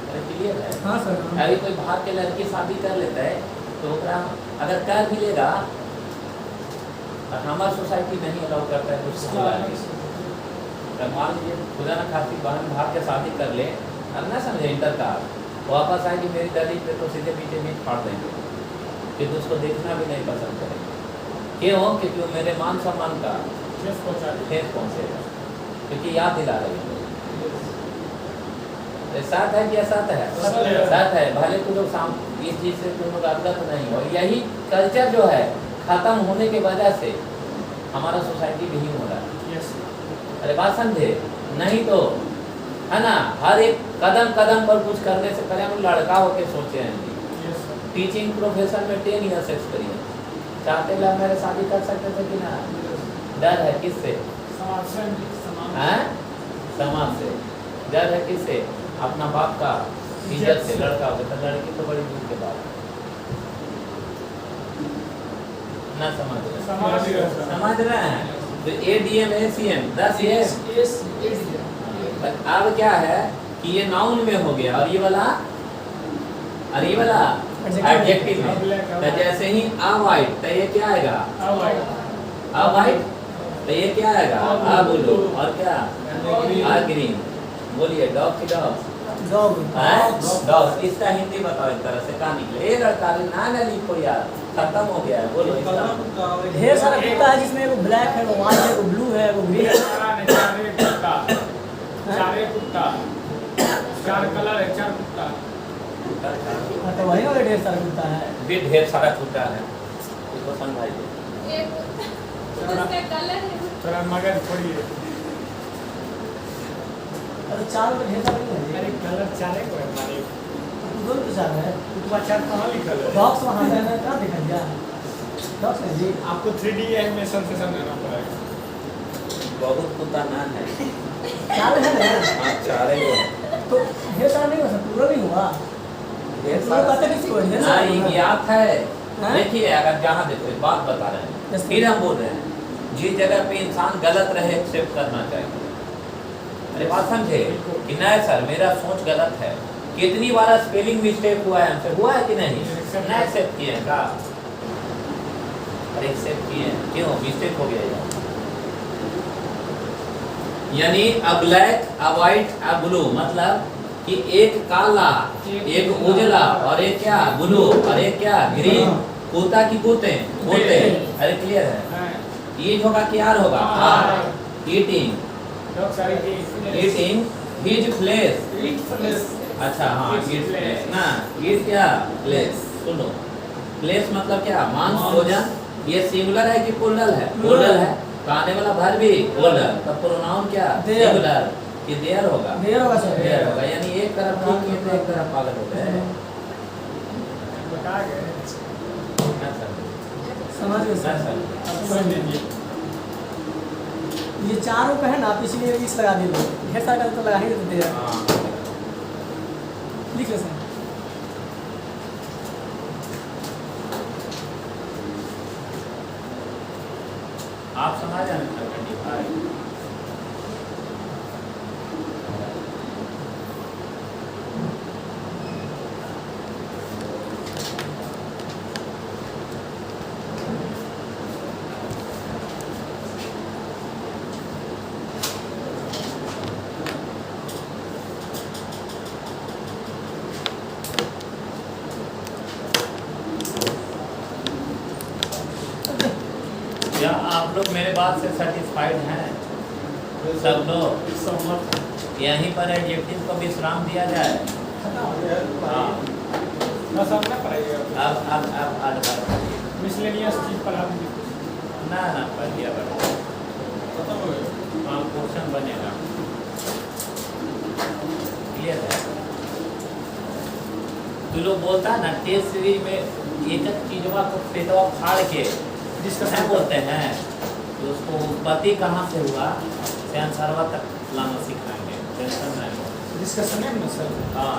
अरे क्लियर है। हाँ सर। हाँ। अभी कोई भाग के लड़की शादी कर लेता है तो ओकरा अगर कर भी लेगा और हमारा सोसाइटी नहीं अलाउ करता है कुछ तो मान लीजिए खुदा ना खाती बहन भाग के शादी कर ले, अब ना समझे इंटर का, वापस आएगी मेरी दलील पे तो सीधे पीछे बीच फाड़ देंगे, फिर तो उसको देखना भी नहीं पसंद करेंगे। क्यों? क्योंकि वो मेरे मान सम्मान का यस पहुंचा दिया। ठेस पहुँचेगा, क्योंकि याद दिला रहे हैं। साथ है क्या? साथ है, साथ है। भले तुम लोग इस चीज से तुम लोग अवगत नहीं हो, यही कल्चर जो है खत्म होने के वजह से हमारा सोसाइटी नहीं हो रहा है। यस। अरे बात समझे? नहीं तो है ना, हर एक कदम कदम पर कुछ करने से पहले हम लड़का होके सोचे हैं। यस। टीचिंग प्रोफेशन में 10 इयर्स एक्सपीरियंस, चाहते लव मैरिज शादी कर सकते थे कि ना? डर है किससे? समाज से हैं? समाज से। डर है किससे? अपना बाप का इज्जत से। लड़का होता है, लड़की तो बड़ी दूर के बात ना समझ रहे? समझ रहे हैं? तो एडीएम एसीएम 10 ये। यस अब क्या है कि ये नाउन में हो गया और ये वाला एडजेक्टिव में। तो जैसे ही आ वाइट तो ये क्या आएगा? आ वाइट तो ये क्या आएगा? आ ब्लू। और क्या? आ ग्रीन। बोलिए डॉग की डॉग, डॉग। डॉग। इसका हिंदी बताओ एक तरह से क्या निकले? ये लड़का ना लिखो यार, खत्म हो गया है। बोलो इसका। ढेर सारा कुत्ता है जिसमें एगो ब्लैक है, एगो व्हाइट है, एगो ब्लू है, एगो ग्रीन है। चारे कुत्ता, चार कलर है, चार कुत्ता। हाँ, तो वही वाला ढेर सारा कुत्ता है। भी ढेर सारा कुत्ता है, इसको समझाइए। एक उसका कलर है थोड़ा मगज छोड़िए। अरे चार में ढेर सारा नहीं है। अरे कलर चारे को है मारे। दोनों तो चार है। कुत्ता चार कहाँ लिखल है? डॉग्स वहाँ है ना, कहाँ दिखा दिया? डॉग्स है जी। आपको 3D एनिमेशन से समझाना पड़ेगा। बहुत कुत्ता ना है। चार है ना? हाँ, चारे को है। तो ढेर सारा नहीं हो सकता, पूरा नहीं हुआ। ढेर पूरा सारा पता किसको है? ढेर ना सारा ये होगा। ज्ञात है। हाँ? देखिए अगर जहाँ देखो एक बात बता रहे हैं, Yes, फिर हम बोल रहे हैं जिस जगह पे इंसान गलत रहे एक्सेप्ट करना चाहिए। अरे बात समझे कि नहीं सर मेरा सोच गलत है। कितनी बार स्पेलिंग मिस्टेक हुआ है हमसे, हुआ है कि नहीं? ना एक्सेप्ट किए हैं का? अरे एक्सेप्ट किए हैं, क्यों? मिस्टेक हो गया यार। यानी अ ब्लैक, अ व्हाइट, अ ब्लू, मतलब कि एक काला, एक उजला और एक क्या? ब्लू और एक क्या? ग्रीन। कुत्ता की कुत्ते कुत्ते। अरे क्लियर है? ईट होगा कि आर होगा? Are. Eating eating his flesh. अच्छा हाँ, ईट फ्लेश ना, ईट क्या? फ्लेश। सुनो, फ्लेश मतलब क्या? मांस, भोजन। ये सिंगुलर है कि प्लूरल है? प्लूरल है। तो आने वाला भर भी प्लूरल, तो प्रोनाउन क्या? There. सिंगुलर। कि देयर होगा? देयर होगा सर। देयर होगा, यानी एक तरफ ठीक किए तो एक तरफ पागल हो गए। बता गए हाँ सर। समझ गए हाँ सर। सर। अब समझ लीजिए ये 4 रुपए है ना, आप इसीलिए इस लगा दिए लोग। ढेर सारा तो लगा ही देते हैं। हाँ लिख लो सर। आप समझ जाए सर कंडी भाई। क्या आप लोग मेरे बात से सेटिस्फाइड हैं सब लोग? सहमत यहीं पर एडजेक्टिव को विश्राम दिया जाए। खत्म हो गया हाँ बस आप ना पढ़ाइएगा अब आगे मिसलेनियस चीज पर आप ना पढ़ दिया बड़ा। खत्म हो गया। हाँ क्वेश्चन बनेगा क्लियर है। तू लोग बोलता है ना टेस्ट सीरीज में एक एक चीजवा को पेटवा फाड़ के डिस्कशन बोलते हैं, तो उसको उत्पत्ति कहाँ से हुआ से आंसरवा तक लाना सिखाएंगे, टेंशन नहीं। डिस्कशन है ना सर हाँ